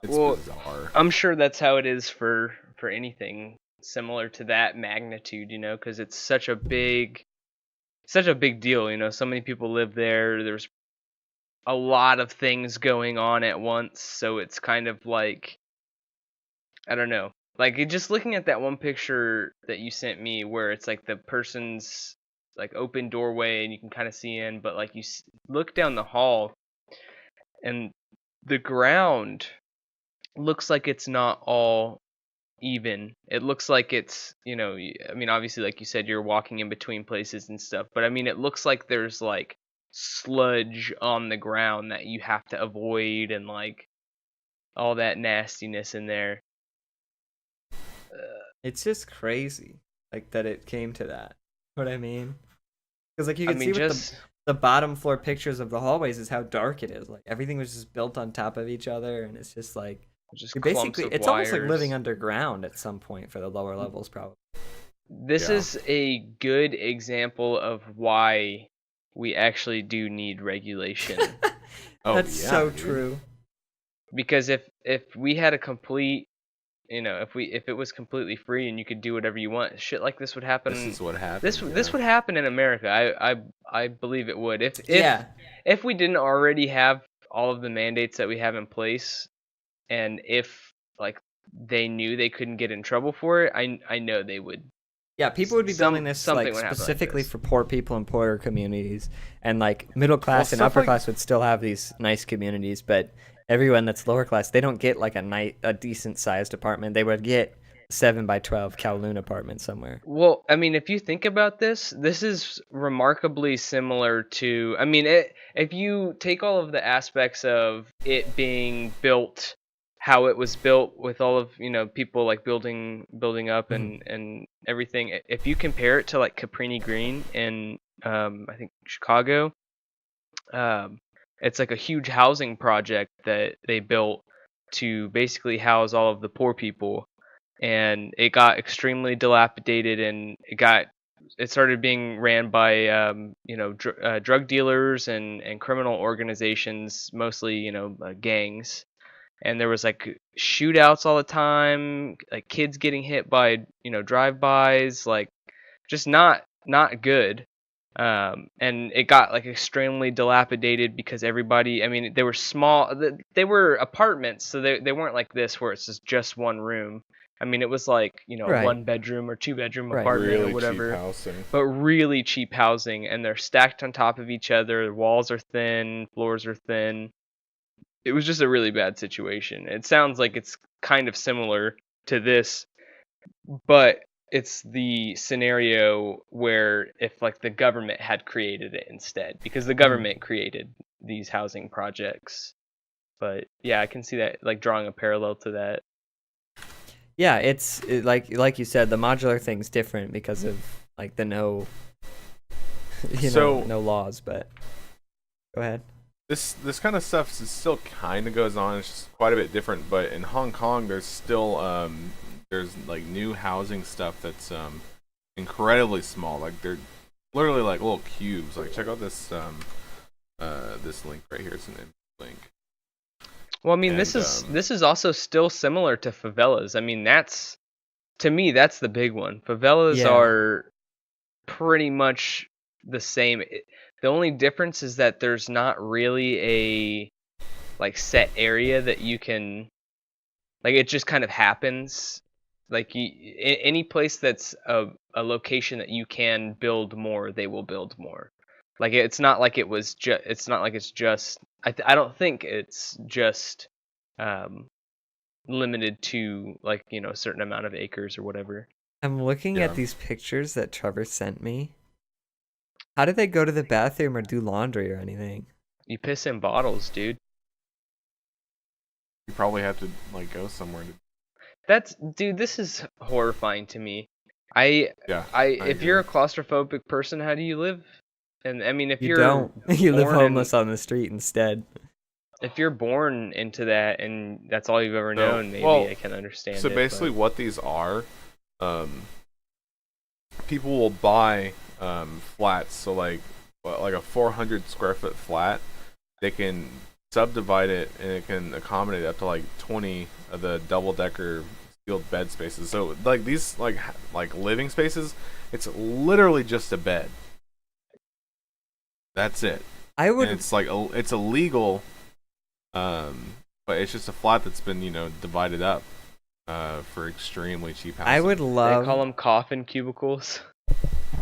it's bizarre. I'm sure that's how it is for anything similar to that magnitude, you know, because it's such a big deal, you know. So many people live there. There's a lot of things going on at once, so it's kind of like, I don't know. Like, just looking at that one picture that you sent me, where it's like the person's like open doorway and you can kind of see in, but like you look down the hall and the ground looks like it's not all even. It looks like it's, you know, I mean, obviously, like you said, you're walking in between places and stuff, but I mean, it looks like there's like sludge on the ground that you have to avoid, and like all that nastiness in there. It's just crazy, like, that it came to that. What I mean? Because like you can see with just the bottom floor pictures of the hallways is how dark it is. Like everything was just built on top of each other, and it's just like, just you're clumps basically, of it's almost like wires. living underground at some point for the lower levels, probably. This is a good example of why we actually do need regulation. That's so true. Because if we had a complete, you know, if it was completely free and you could do whatever you want, shit like this would happen. This is what happened. This would happen in America. I believe it would. If we didn't already have all of the mandates that we have in place, and if like they knew they couldn't get in trouble for it, I know they would. Yeah, people would be building this like specifically for poor people in poorer communities, and like middle class and upper class would still have these nice communities, but everyone that's lower class, they don't get like a decent sized apartment. They would get 7x12 Kowloon apartment somewhere. Well, I mean, if you think about this is remarkably similar to, I mean, if you take all of the aspects of it being built how it was built, with all of, you know, people like building up and everything, if you compare it to like Caprini Green in I think Chicago, it's like a huge housing project that they built to basically house all of the poor people, and it got extremely dilapidated, and it started being ran by you know, drug dealers and criminal organizations, mostly, you know, gangs. And there was like shootouts all the time, like kids getting hit by, you know, drive-bys, like just not good. And it got like extremely dilapidated because everybody, I mean, they were small, they were apartments, so they weren't like this where it's just one room. I mean, it was like, you know, 1 bedroom or 2 bedroom apartment really or whatever, cheap housing. but really cheap housing, and they're stacked on top of each other. The walls are thin, floors are thin. It was just a really bad situation. It sounds like it's kind of similar to this, but it's the scenario where if like the government had created it instead, because the government created these housing projects. But yeah, I can see that, like drawing a parallel to that. Yeah, it's like you said, the modular thing's different because of like the no laws. But go ahead. This kind of stuff still kind of goes on. It's just quite a bit different. But in Hong Kong, there's still there's like new housing stuff that's incredibly small. Like they're literally like little cubes. Like check out this this link right here. It's an link. Well, I mean, this is also still similar to favelas. I mean, that's, to me, that's the big one. Favelas are pretty much the same. The only difference is that there's not really a like set area that you can, like, it just kind of happens. Like any place that's a location that you can build more, they will build more. Like it's not like it was just. It's not like it's just. I don't think it's just limited to like, you know, a certain amount of acres or whatever. I'm looking at these pictures that Trevor sent me, How did they go to the bathroom or do laundry or anything? You piss in bottles, dude. You probably have to like go somewhere Dude, this is horrifying to me. I if you're a claustrophobic person, how do you live? And I mean, if you don't, you live homeless on the street instead. If you're born into that and that's all you've ever known, maybe I can understand. So basically, what these are, people will buy flats. So like a 400 square foot flat, they can subdivide it and it can accommodate up to like 20 of the double decker sealed bed spaces. So like these like living spaces, it's literally just a bed. That's it. And it's like it's illegal, but it's just a flat that's been divided up for extremely cheap housing. I would love. They call them coffin cubicles.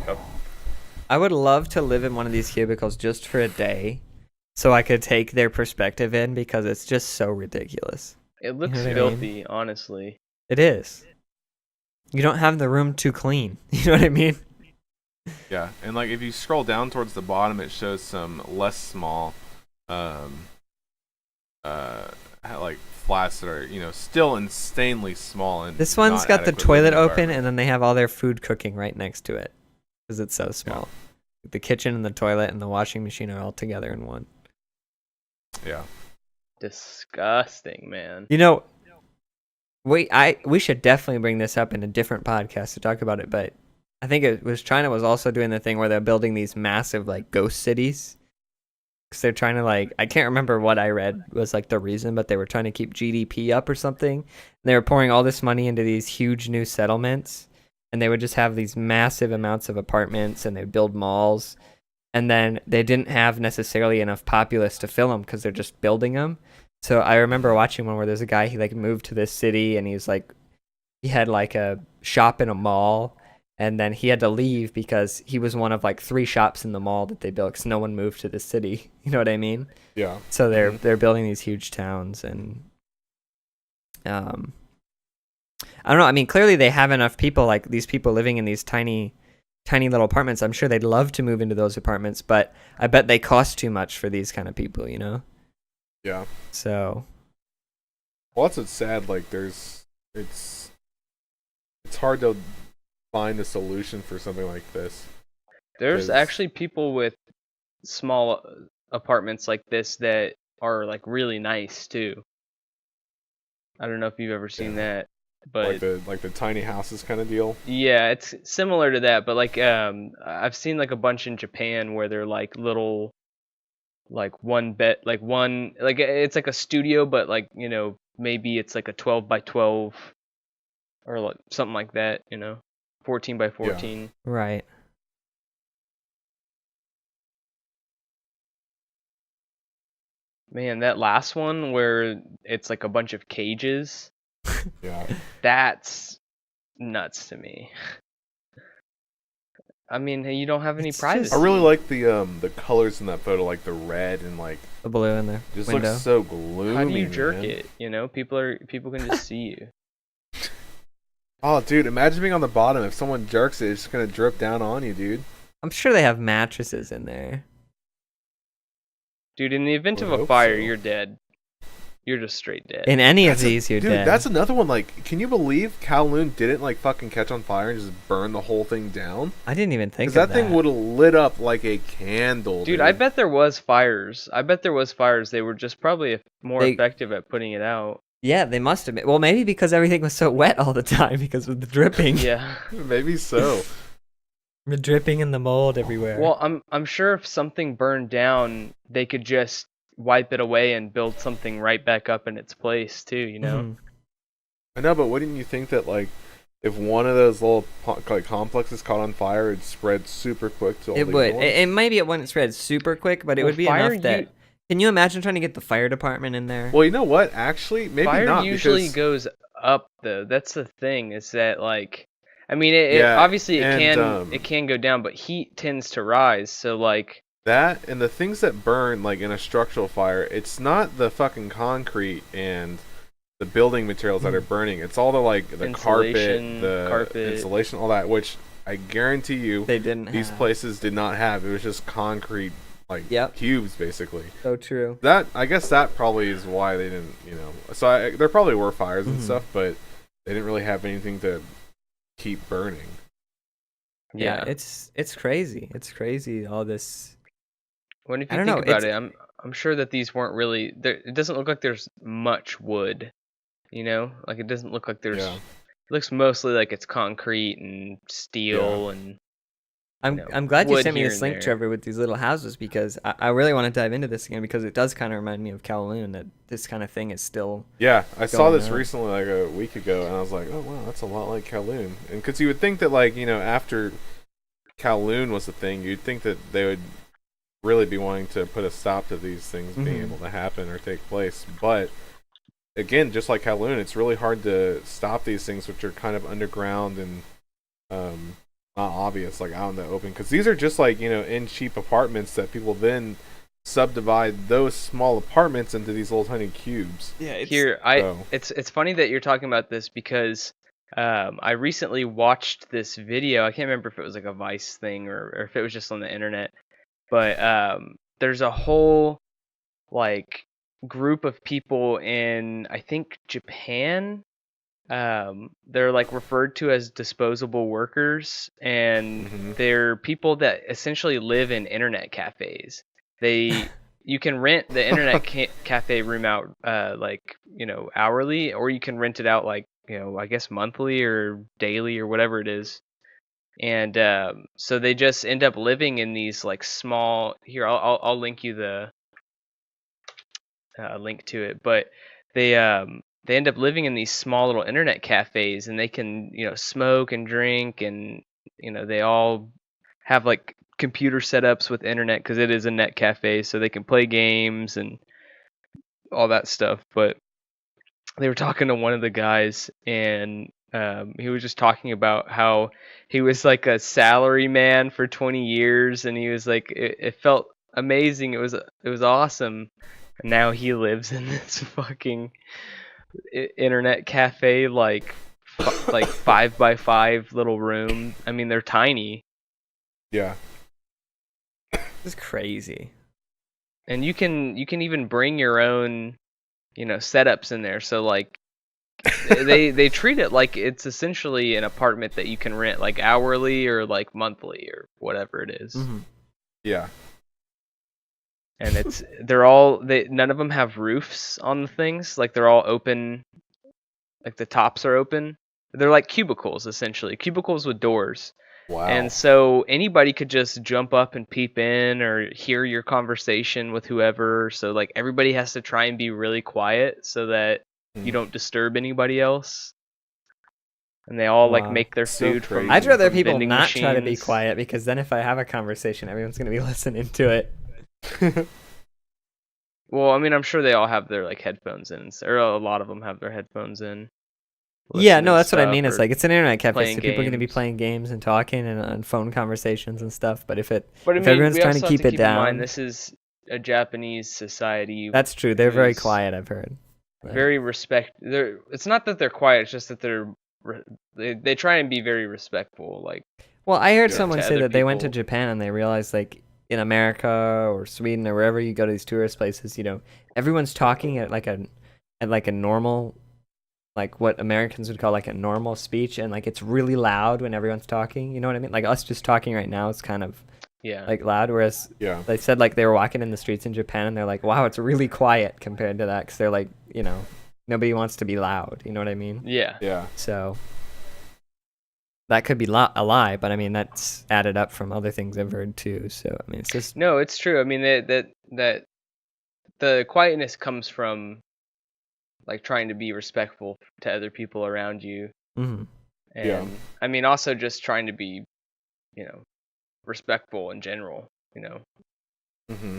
Yep. I would love to live in one of these cubicles just for a day, so I could take their perspective in because it's just so ridiculous. It looks filthy, honestly. It is. You don't have the room to clean. You know what I mean? Yeah, and like if you scroll down towards the bottom, it shows some less small, like flats that are still insanely small. And this one's got the toilet open, and then they have all their food cooking right next to it because it's so small. Yeah. The kitchen and the toilet and the washing machine are all together in one. Yeah. Disgusting, man. We should definitely bring this up in a different podcast to talk about it, but I think it was China was also doing the thing where they're building these massive like ghost cities because they're trying to I can't remember what I read was like the reason, but they were trying to keep GDP up or something. And they were pouring all this money into these huge new settlements, and they would just have these massive amounts of apartments, and they build malls, and then they didn't have necessarily enough populace to fill them because they're just building them. So I remember watching one where there's a guy, he moved to this city, and he had a shop in a mall. And then he had to leave because he was one of 3 shops in the mall that they built because no one moved to the city. You know what I mean? Yeah. So they're building these huge towns, and I don't know. I mean, clearly they have enough people, like these people living in these tiny little apartments. I'm sure they'd love to move into those apartments, but I bet they cost too much for these kind of people. Yeah. So. Well, that's what's sad. Like, it's hard to find a solution for something like this. There's actually people with small apartments like this that are really nice too. I don't know if you've ever seen that, but like the tiny houses kind of deal. Yeah, it's similar to that, but I've seen a bunch in Japan where they're little one bed, it's like a studio, but maybe it's a 12 by 12 or something like that, 14 by 14. Yeah. Right. Man, that last one where it's a bunch of cages. Yeah. That's nuts to me. I mean, you don't have any privacy. I really like the colors in that photo, like the red and the blue in there. Just looks so gloomy. How do you jerk it? People can just see you. Oh, dude, imagine being on the bottom. If someone jerks it, it's just going to drip down on you, dude. I'm sure they have mattresses in there. Dude, in the event of a fire, you're dead. You're just straight dead. In any of these, you're dead. Dude, that's another one. Can you believe Kowloon didn't, fucking catch on fire and just burn the whole thing down? I didn't even think of that. Because that thing would have lit up like a candle, dude. I bet there was fires. They were just probably more effective at putting it out. Yeah, they must have been. Well, maybe because everything was so wet all the time because of the dripping. Yeah. Maybe so. The dripping and the mold everywhere. Well, I'm sure if something burned down, they could just wipe it away and build something right back up in its place too, Mm-hmm. I know, but wouldn't you think that if one of those little complexes caught on fire, it'd spread super quick to all the would. other ones? It maybe it wouldn't spread super quick, but it would be enough that. Can you imagine trying to get the fire department in there? Well, you know what? Actually, maybe fire not. Fire usually goes up though. That's the thing. Is that I mean, it obviously it can go down, but heat tends to rise. So that and the things that burn in a structural fire, it's not the fucking concrete and the building materials that are burning. It's all the carpet, the insulation, all that. Which I guarantee you, they didn't. These places did not have. It was just concrete, like cubes, basically. So true. I guess that probably is why they didn't. So there probably were fires and stuff, but they didn't really have anything to keep burning. Yeah, it's crazy. It's crazy, all this. When if you think about it, I'm sure that these weren't really there. It doesn't look like there's much wood, like it doesn't look like there's. It looks mostly like it's concrete and steel and. I'm glad you sent me this link, Trevor, with these little houses, because I really want to dive into this again, because it does kind of remind me of Kowloon, that this kind of thing is still. Yeah, I saw this recently, like a week ago, and I was like, oh wow, that's a lot like Kowloon. And because you would think that, like, after Kowloon was a thing, you'd think that they would really be wanting to put a stop to these things being able to happen or take place. But again, just like Kowloon, it's really hard to stop these things, which are kind of underground and not obvious, like out in the open, because these are just like in cheap apartments that people then subdivide those small apartments into these little tiny cubes. Yeah, it's funny that you're talking about this, because I recently watched this video. I can't remember if it was like a Vice thing or if it was just on the internet, but there's a whole like group of people in, I think, Japan. They're like referred to as disposable workers, and they're people that essentially live in internet cafes. You can rent the internet cafe room out hourly, or you can rent it out like I guess monthly or daily or whatever it is. And so they just end up living in these like small. Here, I'll link you the link to it, but they end up living in these small little internet cafes, and they can smoke and drink, and they all have like computer setups with internet, because it is a net cafe, so they can play games and all that stuff. But they were talking to one of the guys, and he was just talking about how he was like a salary man for 20 years, and he was like, it felt amazing, it was awesome. And now he lives in this fucking internet cafe, like 5x5 little room. I mean, they're tiny. Yeah, it's crazy. And you can even bring your own setups in there, so like they treat it like it's essentially an apartment that you can rent like hourly or like monthly or whatever it is. Yeah. And none of them have roofs on the things. Like they're all open. Like the tops are open. They're like cubicles, essentially. Cubicles with doors. Wow. And so anybody could just jump up and peep in or hear your conversation with whoever. So like everybody has to try and be really quiet so that you don't disturb anybody else. And they all like make their food from. I'd rather people not machines. Try to be quiet, because then if I have a conversation, everyone's gonna be listening to it. Well, I mean, I'm sure they all have their like headphones in, or a lot of them have their headphones in. Yeah, no, that's what I mean. It's like it's an internet cafe, so people are going to be games. playing games and talking and on phone conversations and stuff. But if I mean, everyone's we trying also to keep have it down, in mind, this is a Japanese society. That's true. They're very quiet, I've heard. Very It's not that they're quiet; it's just that they try and be very respectful. Like, well, I heard someone say that they went to people. Japan and they realized, like, in America or Sweden or wherever you go to these tourist places, everyone's talking at like a normal, like what Americans would call like a normal speech, and like it's really loud when everyone's talking. You know what I mean? Like us just talking right now is kind of like loud, whereas they said like they were walking in the streets in Japan and they're like, wow, it's really quiet compared to that, because they're like, nobody wants to be loud. You know what I mean? Yeah. So that could be a lie, but I mean that's added up from other things I've heard too. So I mean, it's just No, it's true. I mean that the quietness comes from like trying to be respectful to other people around you. Mm-hmm. And I mean also just trying to be, respectful in general. Mm-hmm.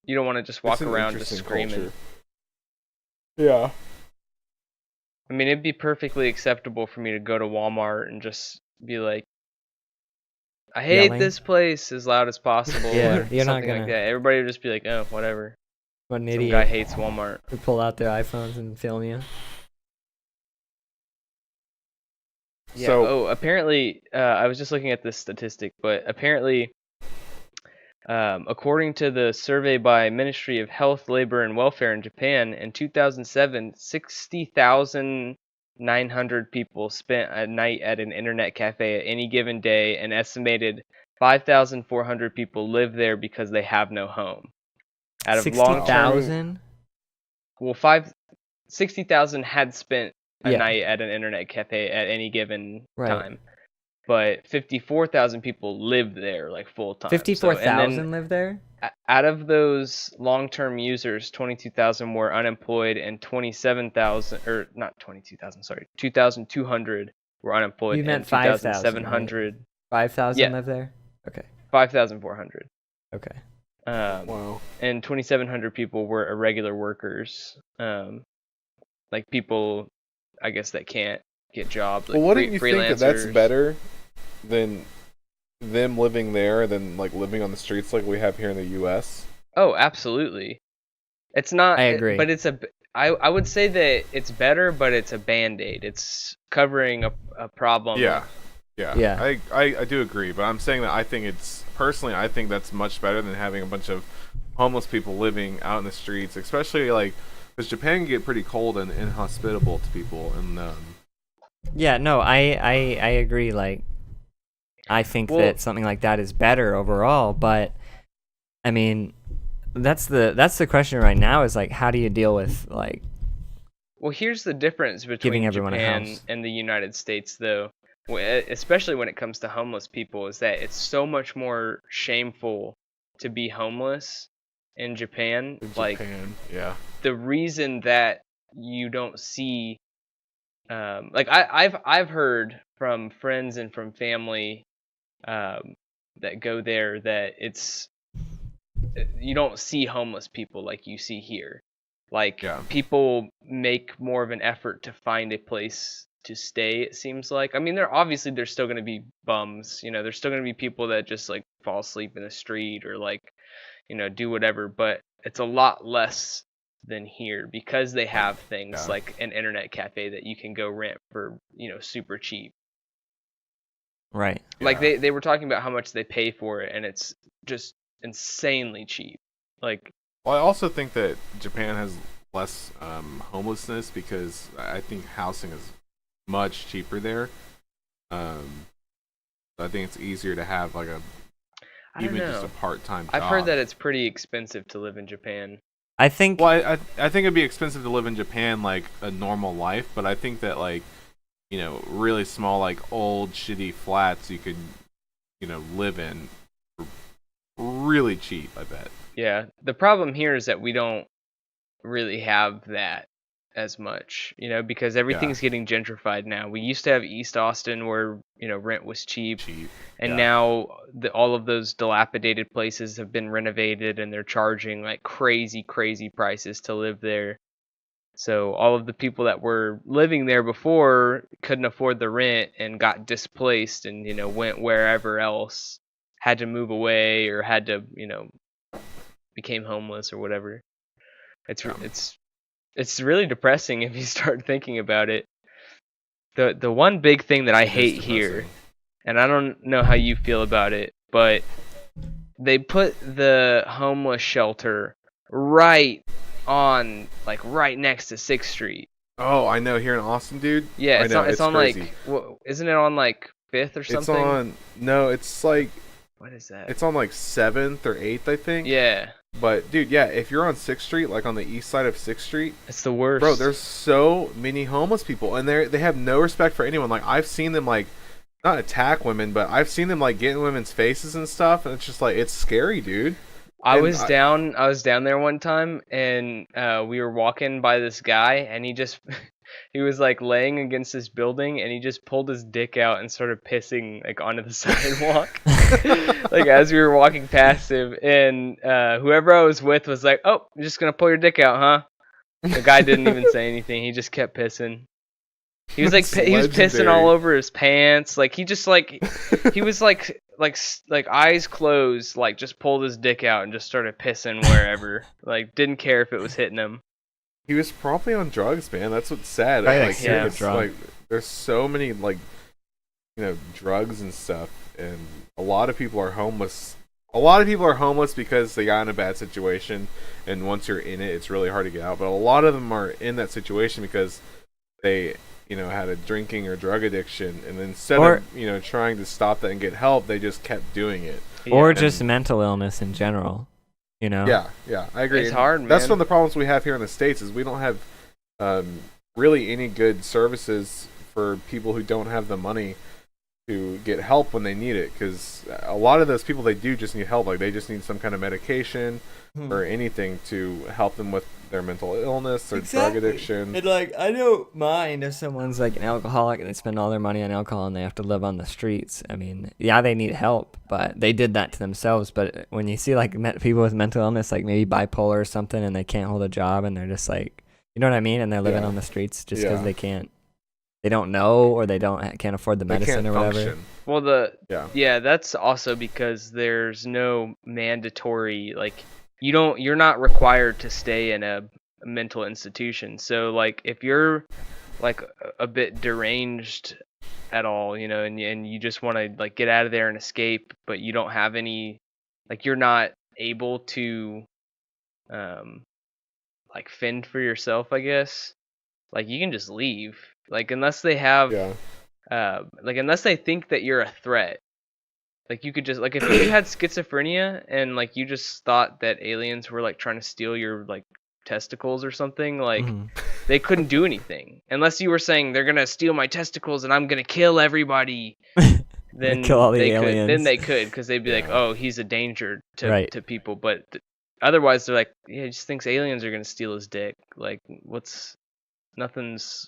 You don't want to just walk around just screaming. Culture. Yeah. I mean, it'd be perfectly acceptable for me to go to Walmart and just be like, I hate this place as loud as possible. Yeah, or you're not something gonna. like that. Everybody would just be like, oh, whatever. What an Some idiot. guy hates Walmart. Who pull out their iPhones and film you. Yeah. So Apparently, I was just looking at this statistic, but apparently, according to the survey by Ministry of Health, Labor, and Welfare in Japan, in 2007, 60,900 people spent a night at an internet cafe at any given day, and estimated 5,400 people live there because they have no home. Out of long-term, 60,000? well, 60,000 had spent a night at an internet cafe at any given time. But 54,000 people live there, like, full time. 54,000 live there? Out of those long-term users, 22,000 were unemployed, and 27,000, or not 22,000, sorry, 2,200 were unemployed. You meant and 5,700. 5,000 live there? Okay. 5,400. Okay. wow. And 2,700 people were irregular workers, like people, I guess, that can't get jobs. Like, well, wouldn't you think that that's freelancers. better than them living there than like living on the streets like we have here in the U.S.? Oh, absolutely. It's not. I agree. But it's I would say that it's better, but it's a band-aid. It's covering a problem. Yeah. Yeah. I do agree, but I'm saying that I think that's much better than having a bunch of homeless people living out in the streets, especially like because Japan can get pretty cold and inhospitable to people. And yeah, no, I agree. Like, I think that something like that is better overall, but I mean, that's the question right now is like, how do you deal with like? Well, here's the difference between Japan and the United States, though, especially when it comes to homeless people, is that it's so much more shameful to be homeless in Japan. Yeah. The reason that you don't see, like I've heard from friends and from family that go there that you don't see homeless people like you see here. Like, people make more of an effort to find a place to stay, it seems like. I mean, there's still going to be bums, there's still going to be people that just like fall asleep in the street or like, do whatever, but it's a lot less than here because they have things like an internet cafe that you can go rent for, super cheap. Right. Like they were talking about how much they pay for it, and it's just insanely cheap. Like, well, I also think that Japan has less homelessness because I think housing is much cheaper there. I think it's easier to have like just a part-time job. I've heard that it's pretty expensive to live in Japan. I think. Well, I think it'd be expensive to live in Japan like a normal life, but I think that like really small like old shitty flats you could live in for really cheap, I bet. Yeah, the problem here is that we don't really have that as much, because everything's getting gentrified now. We used to have East Austin where, rent was cheap. And now all of those dilapidated places have been renovated and they're charging like crazy, crazy prices to live there. So all of the people that were living there before couldn't afford the rent and got displaced and, went wherever else, had to move away or had to, became homeless or whatever. It's really depressing if you start thinking about it. The one big thing that I hate here, and I don't know how you feel about it, but they put the homeless shelter right next to 6th Street. Oh, I know, here in Austin, dude. Yeah, it's on crazy. like, isn't it on like 5th or something? It's like, what is that? It's on like 7th or 8th, I think. Yeah. But dude, if you're on 6th Street, like on the east side of 6th Street, it's the worst. Bro, there's so many homeless people, and they have no respect for anyone. Like, I've seen them like not attack women, but I've seen them like get in women's faces and stuff, and it's just like, it's scary, dude. I was down there one time, and we were walking by this guy, and he was like laying against this building, and he just pulled his dick out and started pissing like onto the sidewalk, like as we were walking past him. And whoever I was with was like, "Oh, you're just gonna pull your dick out, huh?" The guy didn't even say anything. He just kept pissing. He was like he was pissing all over his pants. Like he just like he was like eyes closed, like just pulled his dick out and just started pissing wherever. Like didn't care if it was hitting him. He was probably on drugs, man. That's what's sad. Like, like there's so many like drugs and stuff, and a lot of people are homeless. A lot of people are homeless because they got in a bad situation, and once you're in it, it's really hard to get out. But a lot of them are in that situation because they, had a drinking or drug addiction, and instead of, trying to stop that and get help, they just kept doing it. Or just mental illness in general, Yeah, I agree. It's hard, man. That's one of the problems we have here in the States is we don't have really any good services for people who don't have the money to get help when they need it, because a lot of those people, they do just need help. Like, they just need some kind of medication or anything to help them with their mental illness or drug addiction. And like, I don't mind if someone's like an alcoholic and they spend all their money on alcohol and they have to live on the streets. I mean, yeah, they need help, but they did that to themselves. But when you see like people with mental illness, like maybe bipolar or something, and they can't hold a job, and they're just like, you know what I mean, and they're living on the streets just because they don't know, or can't afford the medicine or whatever. Function. Well, that's also because there's no mandatory, like, you're not required to stay in a mental institution. So like, if you're like a bit deranged at all, and you just want to like get out of there and escape, but you don't have any, like, you're not able to like fend for yourself, I guess, like, you can just leave. Like, unless they have, like, unless they think that you're a threat. Like, you could just, like, if you had schizophrenia and, like, you just thought that aliens were, like, trying to steal your, like, testicles or something, like, they couldn't do anything. Unless you were saying, they're gonna steal my testicles and I'm gonna kill everybody. Then kill all the aliens. Then they could, because they'd be like, oh, he's a danger to people. But otherwise, they're like, yeah, he just thinks aliens are gonna steal his dick. Like, nothing's,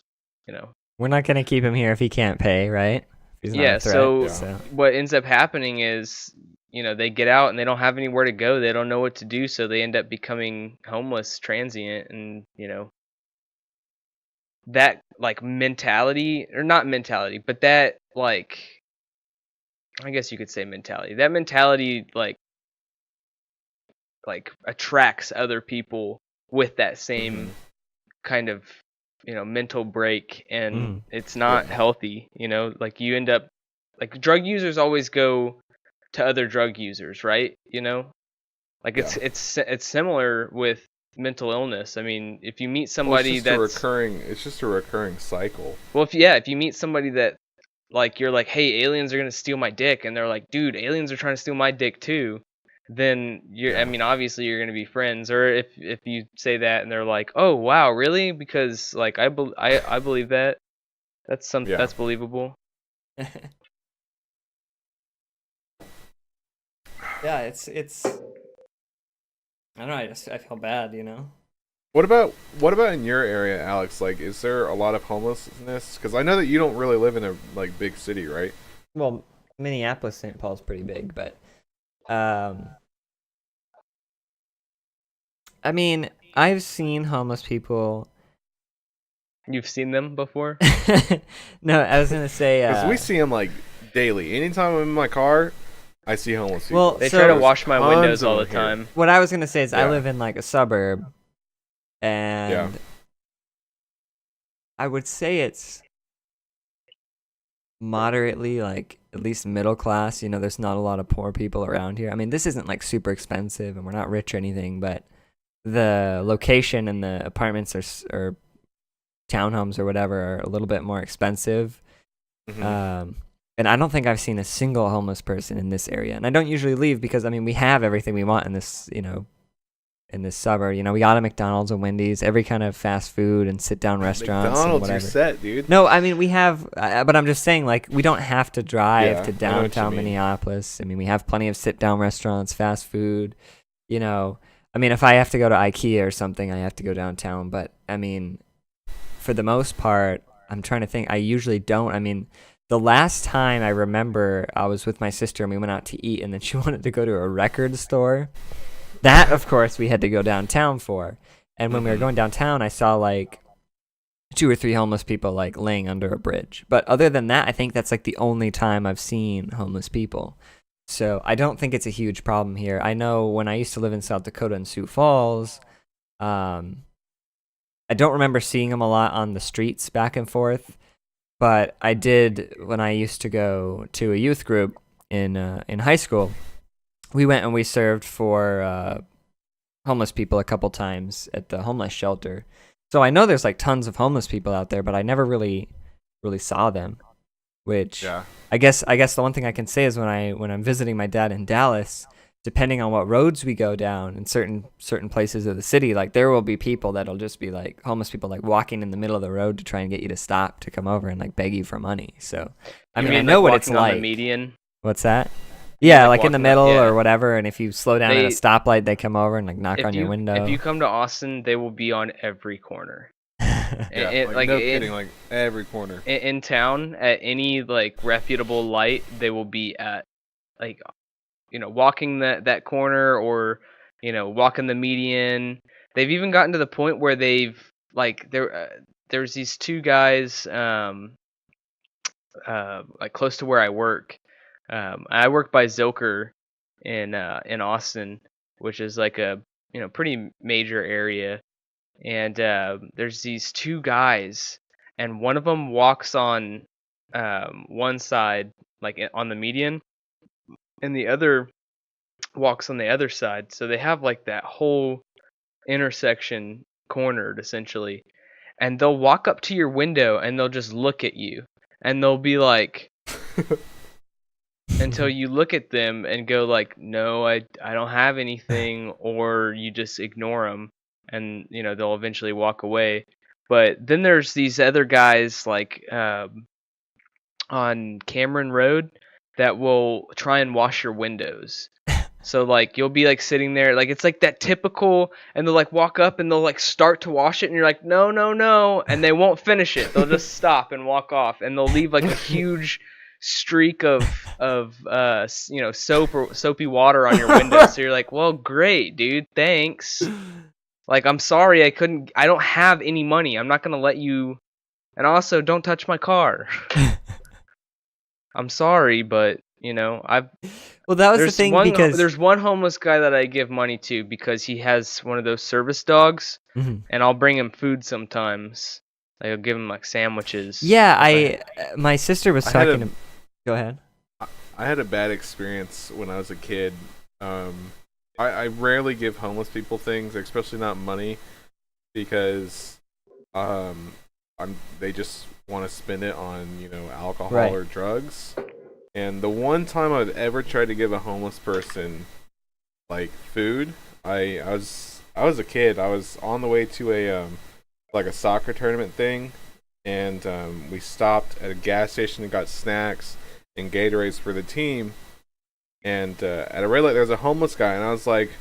We're not gonna keep him here if he can't pay, right? He's not a threat, so what ends up happening is, they get out and they don't have anywhere to go. They don't know what to do, so they end up becoming homeless, transient, and that like mentality, or not mentality, but that, like, I guess you could say mentality. That mentality like attracts other people with that same kind of mental break, and it's not healthy. Like, you end up, like, drug users always go to other drug users, right? Like, it's similar with mental illness. I mean, if you meet somebody it's just a recurring cycle. Well, if you meet somebody that, like, you're like, hey, aliens are gonna steal my dick, and they're like, dude, aliens are trying to steal my dick too, then I mean, obviously you're gonna be friends. Or if you say that and they're like, oh wow, really? Because like, I believe that. That's something that's believable. Yeah, it's I don't know, I feel bad, What about in your area, Alex? Like, is there a lot of homelessness? Because I know that you don't really live in a like big city, right? Well, Minneapolis, St. Paul's pretty big, but I mean, I've seen homeless people. You've seen them before? No, I was gonna say because we see them like daily. Anytime I'm in my car, I see homeless people. Well, they try to wash my windows all the time. What I was gonna say is I live in like a suburb, and I would say it's moderately, like, at least middle class. There's not a lot of poor people around here. I mean, this isn't like super expensive, and we're not rich or anything, but the location and the apartments or townhomes or whatever are a little bit more expensive. And I don't think I've seen a single homeless person in this area. And I don't usually leave because, I mean, we have everything we want in this, in this suburb. We got a McDonald's and Wendy's, every kind of fast food and sit-down restaurants. McDonald's, and whatever. you're set, dude. No, I mean, we have, but I'm just saying, like, we don't have to drive to downtown Minneapolis. I mean, we have plenty of sit-down restaurants, fast food, I mean, if I have to go to IKEA or something, I have to go downtown. But, I mean, for the most part, I'm trying to think. I usually don't. I mean, the last time I remember, I was with my sister and we went out to eat, and then she wanted to go to a record store. That, of course, we had to go downtown for. And when we were going downtown, I saw like 2 or 3 homeless people like laying under a bridge. But other than that, I think that's like the only time I've seen homeless people. So I don't think it's a huge problem here. I know when I used to live in South Dakota in Sioux Falls, I don't remember seeing them a lot on the streets back and forth. but I did when I used to go to a youth group in high school. We went and we served for homeless people a couple times at the homeless shelter. So I know there's like tons of homeless people out there, but I never really saw them. Which I guess the one thing I can say is when I'm visiting my dad in Dallas, depending on what roads we go down in certain places of the city, like there will be people that'll just be like homeless people like walking in the middle of the road to try and get you to stop to come over and like beg you for money. So I mean I know what it's like. On the median? What's that? Yeah, like in the middle or whatever, and if you slow down at a stoplight, they come over and like knock on your window. If you come to Austin, they will be on every corner. No kidding, like every corner. In town, at any like reputable light, they will be at like, walking that corner or, walking the median. They've even gotten to the point where they've like there's these two guys like close to where I work. I work by Zilker in Austin, which is like a pretty major area. And there's these two guys, and one of them walks on one side, like on the median, and the other walks on the other side. So they have like that whole intersection cornered essentially. And they'll walk up to your window and they'll just look at you, and they'll be like, until you look at them and go like, no, I don't have anything, or you just ignore them. And they'll eventually walk away. But then there's these other guys like on Cameron Road that will try and wash your windows. So like you'll be like sitting there, like it's like that typical, and they'll like walk up and they'll like start to wash it, and you're like, no, and they won't finish it. They'll just stop and walk off, and they'll leave like a huge streak of soap or soapy water on your window. So you're like, well, great, dude, thanks. Like, I'm sorry, I don't have any money. I'm not going to let you, and also don't touch my car. I'm sorry, but, that was the thing because there's one homeless guy that I give money to because he has one of those service dogs, and I'll bring him food sometimes. Like, I'll give him, like, sandwiches. Yeah, my sister was talking to... Go ahead. I had a bad experience when I was a kid. I rarely give homeless people things, especially not money, because they just want to spend it on alcohol or drugs. And the one time I've ever tried to give a homeless person like food, I was a kid. I was on the way to a like a soccer tournament thing, and we stopped at a gas station and got snacks and Gatorades for the team. And at a red light, there was a homeless guy, and I was like,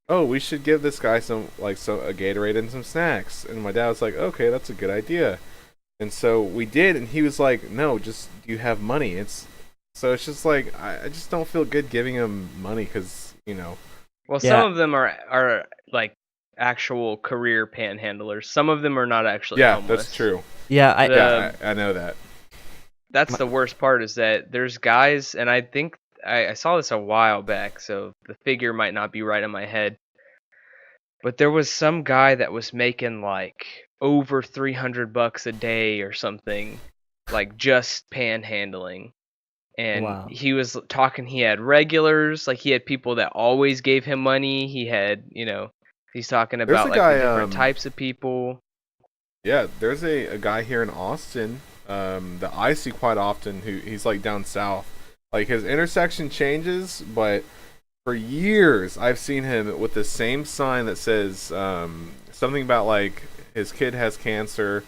"Oh, we should give this guy a Gatorade and some snacks." And my dad was like, "Okay, that's a good idea." And so we did, and he was like, "No, just do you have money?" So it's just like I just don't feel good giving him money because Well, some of them are like actual career panhandlers. Some of them are not actually homeless. Yeah, that's true. Yeah, I know that. That's the worst part is that there's guys, and I think I saw this a while back, so the figure might not be right in my head. But there was some guy that was making like over $300 a day or something, like just panhandling. And he was talking, he had regulars, like he had people that always gave him money. He had, he's talking about like the different types of people. Yeah, there's a guy here in Austin that I see quite often he's like down south. Like his intersection changes, but for years I've seen him with the same sign that says something about like his kid has cancer,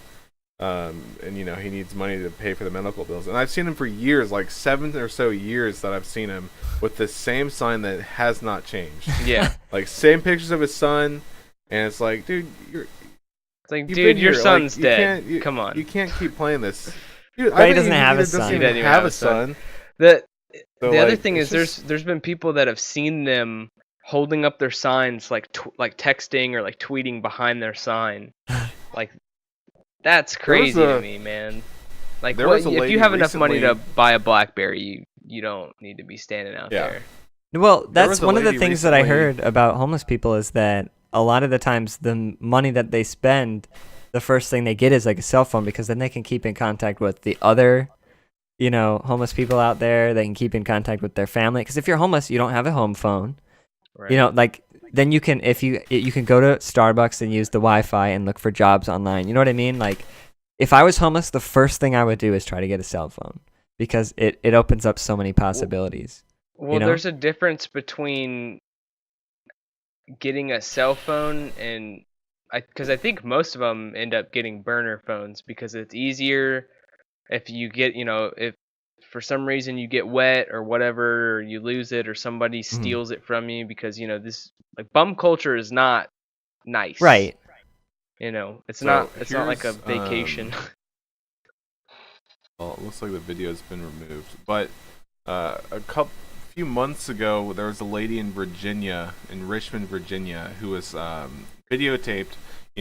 and he needs money to pay for the medical bills. And I've seen him for years, like 7 or so years that I've seen him with the same sign that has not changed. Yeah, like same pictures of his son, and it's like, dude, your son's dead. Come on, you can't keep playing this. Dude, he doesn't have a son. He doesn't even have a son. The other thing is there's been people that have seen them holding up their signs like texting or like tweeting behind their sign. Like that's crazy to me, man. Like if you have enough money to buy a BlackBerry, you don't need to be standing out there. Well, that's one of the things that I heard about homeless people is that a lot of the times the money that they spend, the first thing they get is like a cell phone, because then they can keep in contact with the other, homeless people out there. They can keep in contact with their family, because if you're homeless, you don't have a home phone. Right. Like then you can, if you can go to Starbucks and use the Wi-Fi and look for jobs online. You know what I mean? Like if I was homeless, the first thing I would do is try to get a cell phone, because it opens up so many possibilities. Well, there's a difference between getting a cell phone and because I think most of them end up getting burner phones, because it's easier if you get, if for some reason you get wet or whatever, or you lose it or somebody steals it from you, because this like bum culture is not nice. Right. It's not like a vacation. Well, it looks like the video's been removed, but few months ago, there was a lady in Richmond, Virginia, who was videotaped,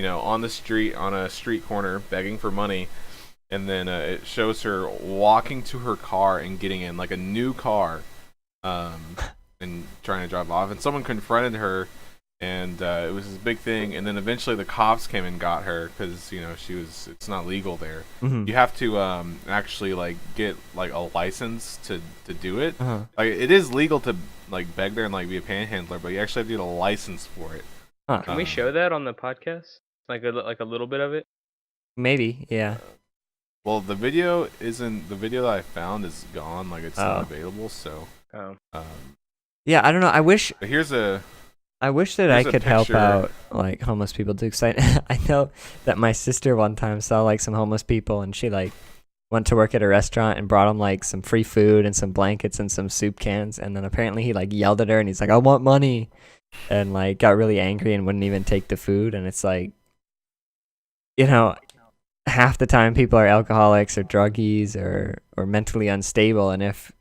on the street, on a street corner, begging for money, and then it shows her walking to her car and getting in, like a new car, and trying to drive off, and someone confronted her, and it was this big thing, and then eventually the cops came and got her, because it's not legal there. You have to actually like get like a license to do it. Like it is legal to like beg there and like be a panhandler, but you actually have to get a license for it. Can we show that on the podcast, like a little bit of it? Maybe, yeah. Well, the video that I found is gone, like it's not available, so yeah, I don't know. I wish that I could help out like homeless people too, because I know that my sister one time saw like some homeless people, and she like went to work at a restaurant and brought them like some free food and some blankets and some soup cans, and then apparently he like yelled at her and he's like, "I want money," and like got really angry and wouldn't even take the food. And it's like, half the time people are alcoholics or druggies or mentally unstable, and if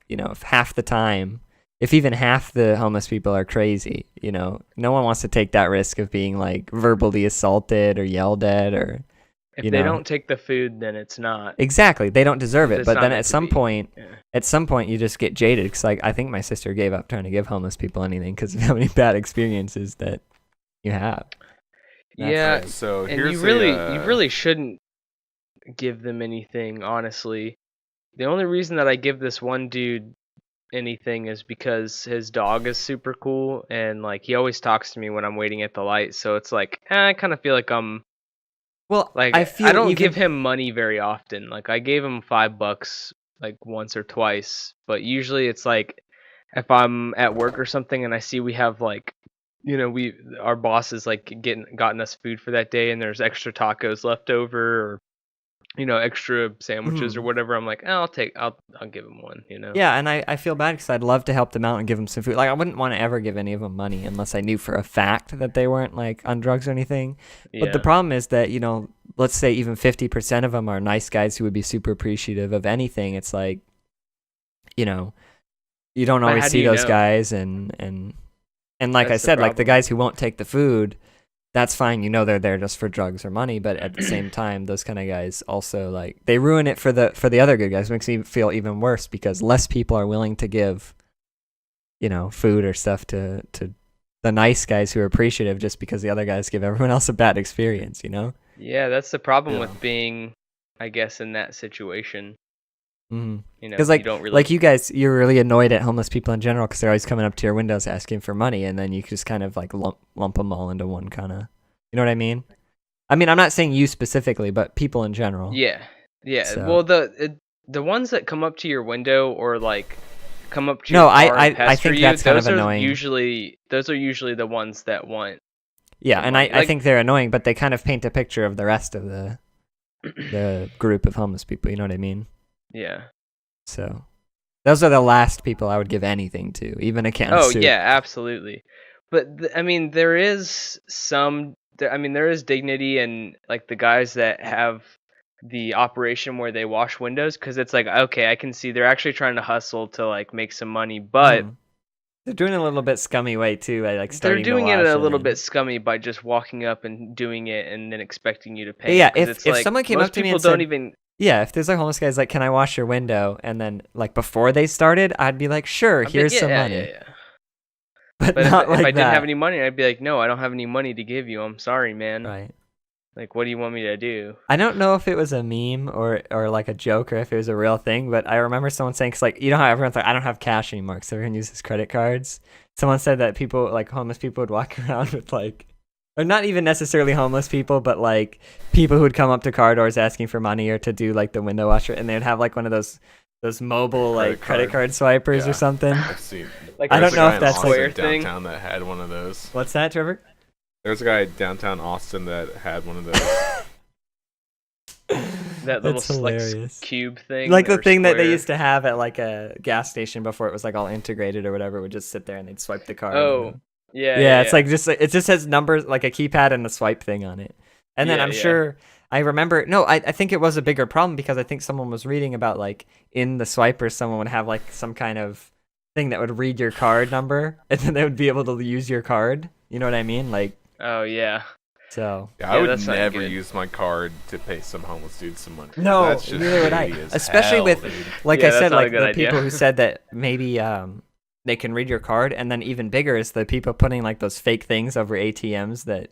half the time, if even half the homeless people are crazy, no one wants to take that risk of being like verbally assaulted or yelled at, or if they don't take the food, then it's not exactly, they don't deserve it. But then at some point you just get jaded, because like I think my sister gave up trying to give homeless people anything because of how many bad experiences that you have. Yeah, right. So and here's you really shouldn't give them anything, honestly. The only reason that I give this one dude anything is because his dog is super cool, and like he always talks to me when I'm waiting at the light, so it's like I kind of feel like I'm like I don't give him money very often. Like I gave him $5 like once or twice, but usually it's like if I'm at work or something and I see we have like our boss is like gotten us food for that day, and there's extra tacos left over, or extra sandwiches or whatever, I'm like, I'll give him one, Yeah, and I feel bad because I'd love to help them out and give them some food. Like, I wouldn't want to ever give any of them money unless I knew for a fact that they weren't, like, on drugs or anything. But the problem is that, let's say even 50% of them are nice guys who would be super appreciative of anything. It's like, you don't always see those guys, and like I said, like, the guys who won't take the food, that's fine, they're there just for drugs or money, but at the same time, those kind of guys also, like, they ruin it for the other good guys. It makes me feel even worse, because less people are willing to give, food or stuff to the nice guys who are appreciative, just because the other guys give everyone else a bad experience, Yeah, that's the problem with being, I guess, in that situation. Because like you guys, you're really annoyed at homeless people in general, because they're always coming up to your windows asking for money, and then you just kind of like lump them all into one kind of, you know what I mean? I'm not saying you specifically, but people in general. Yeah. So. Well, the ones that come up to your window or like come up to your car and I think that's kind of annoying. Those are usually the ones that want. Yeah, and I think they're annoying, but they kind of paint a picture of the rest of the group of homeless people. You know what I mean? Yeah. So, those are the last people I would give anything to, even a can of soup. Yeah, absolutely. But there is there is dignity in like the guys that have the operation where they wash windows, because it's like, okay, I can see they're actually trying to hustle to like make some money, but they're doing it a little bit scummy way too. They're doing it a little bit scummy by just walking up and doing it and then expecting you to pay. Yeah, if someone came up to me and said, yeah, if there's a homeless guy's like, "Can I wash your window?" and then like before they started, I'd be like, "Sure, here's some money." Yeah. But not if I didn't have any money, I'd be like, "No, I don't have any money to give you. I'm sorry, man." Right. Like, what do you want me to do? I don't know if it was a meme or like a joke or if it was a real thing, but I remember someone saying, cause like, you know how everyone's like, I don't have cash anymore because everyone uses credit cards. Someone said that people, like homeless people, would walk around with like, or not even necessarily homeless people, but like people who would come up to car doors asking for money or to do like the window washer, and they'd have like one of those mobile like credit card swipers or something. I've seen. Like, I don't know if that's Square thing downtown that had one of those. What's that, Trevor? There's a guy downtown Austin that had one of those. That little like cube thing, like the thing square. that they used to have at like a gas station before it was like all integrated or whatever. Would just sit there and they'd swipe the card. Oh, yeah. It's like just it just has numbers like a keypad and a swipe thing on it. And then I'm sure I remember. No, I think it was a bigger problem because I think someone was reading about like in the swiper, someone would have like some kind of thing that would read your card number, and then they would be able to use your card. You know what I mean? Like. Oh yeah. So yeah, I would never use my card to pay some homeless dude some money. No, that's just neither would I. Especially with, like I said, like the people who said that maybe they can read your card, and then even bigger is the people putting like those fake things over ATMs that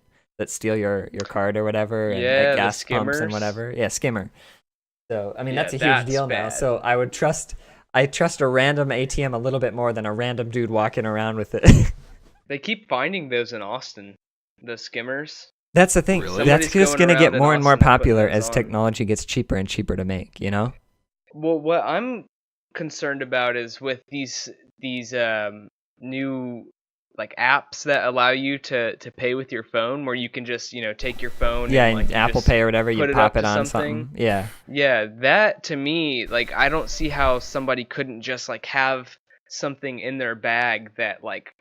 steal your card or whatever, and like gas pumps and whatever. Yeah, skimmer. So I mean that's a huge deal now. So I trust a random ATM a little bit more than a random dude walking around with it. They keep finding those in Austin, the skimmers. That's the thing. Really? That's just going to get more and more popular as technology gets cheaper and cheaper to make, you know? Well, what I'm concerned about is with these new like apps that allow you to pay with your phone, where you can just, take your phone and like Apple Pay or whatever, you pop it on something. Yeah. Yeah, that to me, like I don't see how somebody couldn't just like have something in their bag that like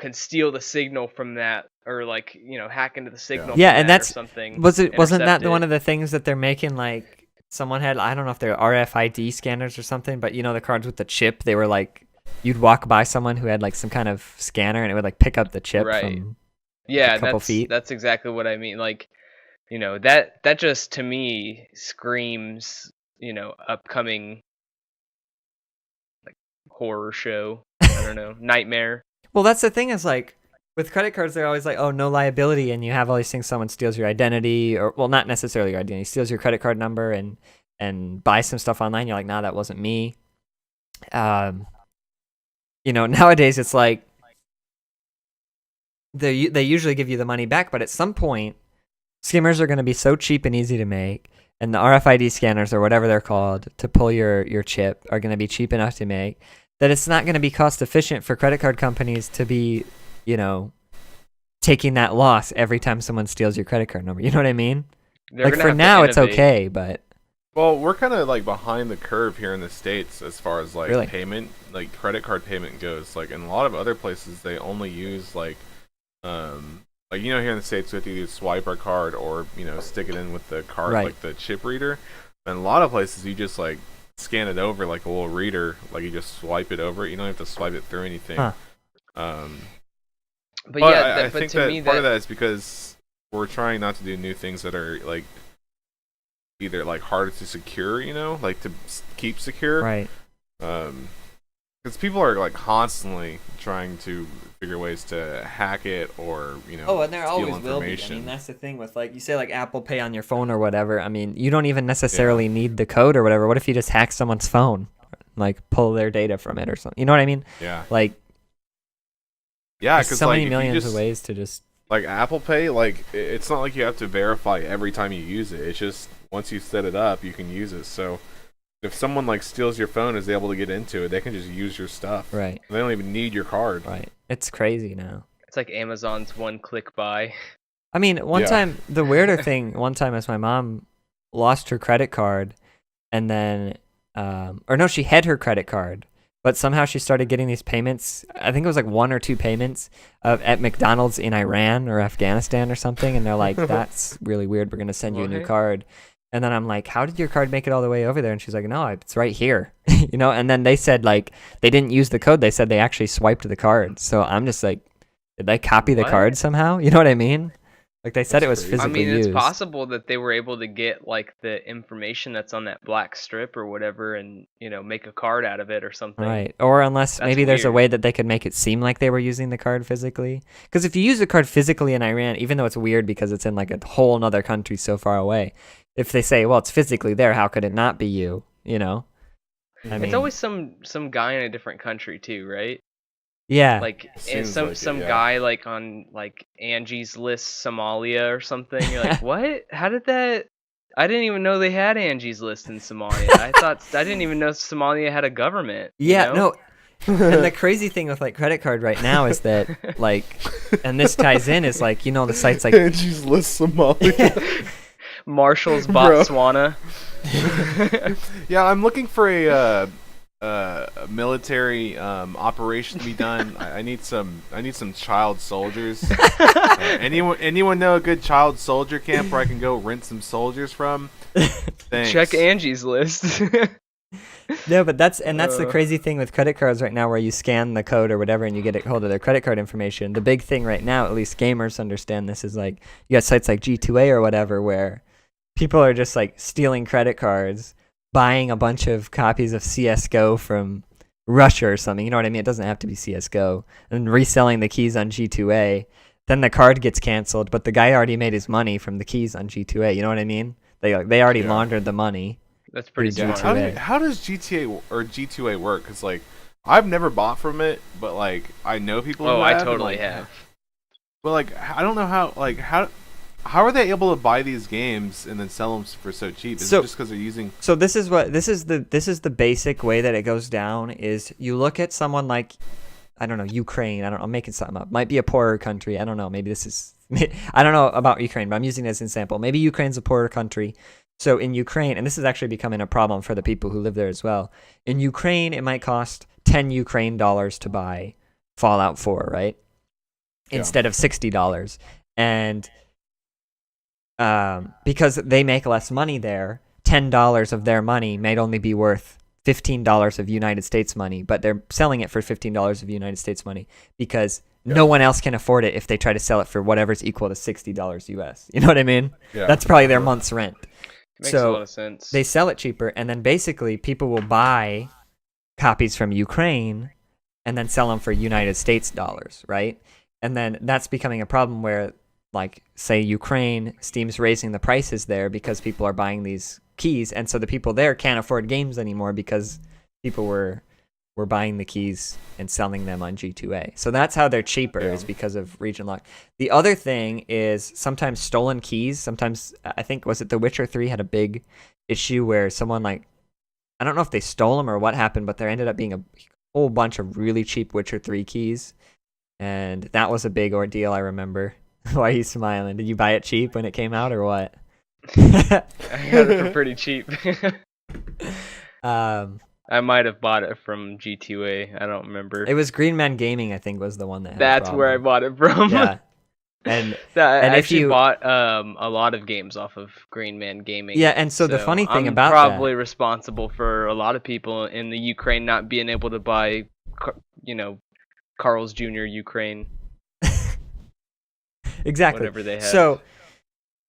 can steal the signal from that, or like hack into the signal. Yeah, and that's or something. Wasn't that one of the things that they're making? Like someone had, I don't know if they're RFID scanners or something, but the cards with the chip, they were like you'd walk by someone who had like some kind of scanner and it would like pick up the chip from a couple feet. That's exactly what I mean. Like that just to me screams upcoming like horror show. I don't know, nightmare. Well, that's the thing is like with credit cards, they're always like, oh, no liability, and you have all these things. Someone steals your identity, or well, not necessarily your identity, steals your credit card number and buys some stuff online. You're like, nah, that wasn't me. Nowadays it's like they usually give you the money back, but at some point, skimmers are going to be so cheap and easy to make, and the RFID scanners or whatever they're called to pull your chip are going to be cheap enough to make, that it's not going to be cost efficient for credit card companies to be, taking that loss every time someone steals your credit card number. You know what I mean? Like for now, it's okay, but. Well, we're kind of like behind the curve here in the States as far as like payment, like credit card payment goes. Like in a lot of other places, they only use like here in the States, we have to either swipe our card or stick it in with the card, like the chip reader. And a lot of places, you just like scan it over like a little reader, like you just swipe it over. You don't have to swipe it through anything. But yeah, I think that part of that is because we're trying not to do new things that are like either like harder to secure, like to keep secure, right? Because people are like constantly trying to figure ways to hack it or and there always will be. I mean, that's the thing with like you say like Apple Pay on your phone or whatever. I mean, you don't even necessarily need the code or whatever. What if you just hack someone's phone, like pull their data from it or something? You know what I mean? Yeah. Like. Yeah, because so many millions of ways to just like Apple Pay. Like it's not like you have to verify every time you use it. It's just once you set it up, you can use it. So if someone like steals your phone, is able to get into it, they can just use your stuff. Right. They don't even need your card. Right. It's crazy now. It's like Amazon's one-click buy. I mean, one time the weirder thing is my mom lost her credit card, and then she had her credit card. But somehow she started getting these payments. I think it was like 1 or 2 payments at McDonald's in Iran or Afghanistan or something. And they're like, that's really weird. We're going to send you a new card. And then I'm like, how did your card make it all the way over there? And she's like, no, it's right here. And then they said like they didn't use the code. They said they actually swiped the card. So I'm just like, did they copy the card somehow? You know what I mean? Like they said, it was crazy. physically used. It's possible that they were able to get like the information that's on that black strip or whatever, and make a card out of it or something. Right. Or unless That's maybe there's a weird. way that they could make it seem like they were using the card physically. Because if you use the card physically in Iran, even though it's weird because it's in like a whole other country so far away, if they say, well, it's physically there, how could it not be you? It's always some guy in a different country too, right? Yeah. Like Seems some like it, some yeah. guy like on like Angie's List Somalia or something. You're like, what? How did that? I didn't even know they had Angie's List in Somalia. I didn't even know Somalia had a government. Yeah, no. And the crazy thing with like credit card right now is that like, and this ties in, is like, the sites like Angie's List Somalia. Marshall's Botswana. Yeah, I'm looking for a military operation to be done. I need some child soldiers. Anyone know a good child soldier camp where I can go rent some soldiers from? Thanks. Check Angie's List. No, but that's the crazy thing with credit cards right now, where you scan the code or whatever and you get a hold of their credit card information. The big thing right now, at least gamers understand this, is like you got sites like G2A or whatever where people are just like stealing credit cards, buying a bunch of copies of CS:GO from Russia or something. You know what I mean? It doesn't have to be CS:GO, and reselling the keys on G2A. Then the card gets canceled, but the guy already made his money from the keys on G2A. You know what I mean? They already laundered the money. That's pretty Through smart. G2A. How does GTA or G2A work? Because like I've never bought from it, but like I know people. Oh, who I have, totally and, like, have. But like I don't know how are they able to buy these games and then sell them for so cheap? Is it just because they're using? So this is the basic way that it goes down. Is you look at someone like, I don't know, Ukraine. I don't know, I'm making something up. Might be a poorer country. I don't know. Maybe this is. I don't know about Ukraine, but I'm using this as an example. Maybe Ukraine's a poorer country. So in Ukraine, and this is actually becoming a problem for the people who live there as well. In Ukraine, it might cost 10 Ukraine dollars to buy Fallout 4, right? Instead of $60. And because they make less money there, $10 of their money may only be worth $15 of United States money, but they're selling it for $15 of United States money because no one else can afford it if they try to sell it for whatever's equal to $60 US. You know what I mean? Yeah. That's probably their month's rent. Makes a lot of sense. They sell it cheaper, and then basically people will buy copies from Ukraine and then sell them for United States dollars, right? And then that's becoming a problem where, like, say Ukraine, Steam's raising the prices there because people are buying these keys, and so the people there can't afford games anymore because people were buying the keys and selling them on G2A. So that's how they're cheaper, is because of region lock. The other thing is sometimes stolen keys. Sometimes, I think, was it The Witcher 3 had a big issue where someone, like, I don't know if they stole them or what happened, but there ended up being a whole bunch of really cheap Witcher 3 keys. And that was a big ordeal, I remember. Why are you smiling? Did you buy it cheap when it came out or what? I got it for pretty cheap. I might have bought it from G2A. I don't remember. It was Green Man Gaming, I think, was the one that had That's where I bought it from. Yeah. And I if actually you bought a lot of games off of Green Man Gaming. Yeah, and so the funny thing I'm about probably responsible for a lot of people in the Ukraine not being able to buy, Carl's Jr. Ukraine. Exactly. Whatever they have. So,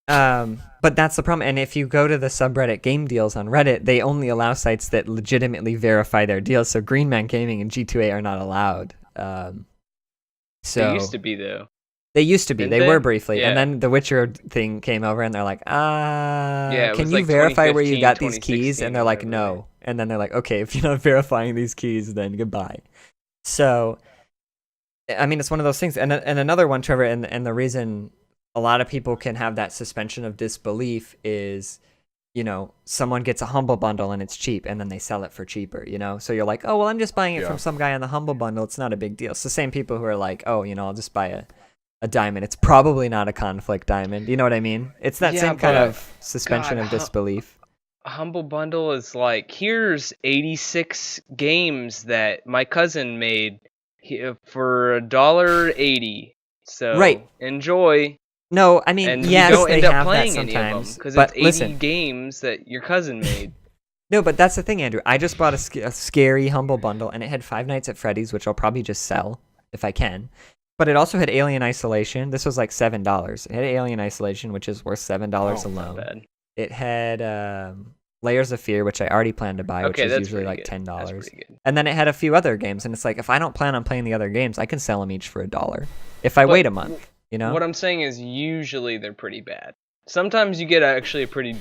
but that's the problem. And if you go to the subreddit Game Deals on Reddit, they only allow sites that legitimately verify their deals. So Green Man Gaming and G2A are not allowed. So They used to be, though. They used to be. Didn't They they? were briefly. Yeah. And then the Witcher thing came over and they're like, it can was you like verify where you 2015, got these keys? And they're like, 2016 or no. whatever. And then they're like, okay, if you're not verifying these keys, then goodbye. So, I mean, it's one of those things. And another one, Trevor, and the reason a lot of people can have that suspension of disbelief is, someone gets a Humble Bundle and it's cheap, and then they sell it for cheaper, So you're like, oh, well, I'm just buying it from some guy on the Humble Bundle. It's not a big deal. It's the same people who are like, oh, I'll just buy a diamond. It's probably not a conflict diamond. You know what I mean? It's that same kind of suspension of disbelief. A Humble Bundle is like, here's 86 games that my cousin made for $1.80. So Right. Enjoy. No, I mean, And yes, you don't they end up have that playing any of them sometimes. because But it's 80 listen, games that your cousin made. no, but that's the thing, Andrew. I just bought a scary Humble Bundle, and it had Five Nights at Freddy's, which I'll probably just sell if I can. But it also had Alien Isolation. This was like $7. It had Alien Isolation, which is worth $7 alone. Not bad. It had Layers of Fear, which I already planned to buy, which is usually like $10. And then it had a few other games, and it's like, if I don't plan on playing the other games, I can sell them each for $1 if I wait a month, you know? What I'm saying is usually they're pretty bad. Sometimes you get actually a pretty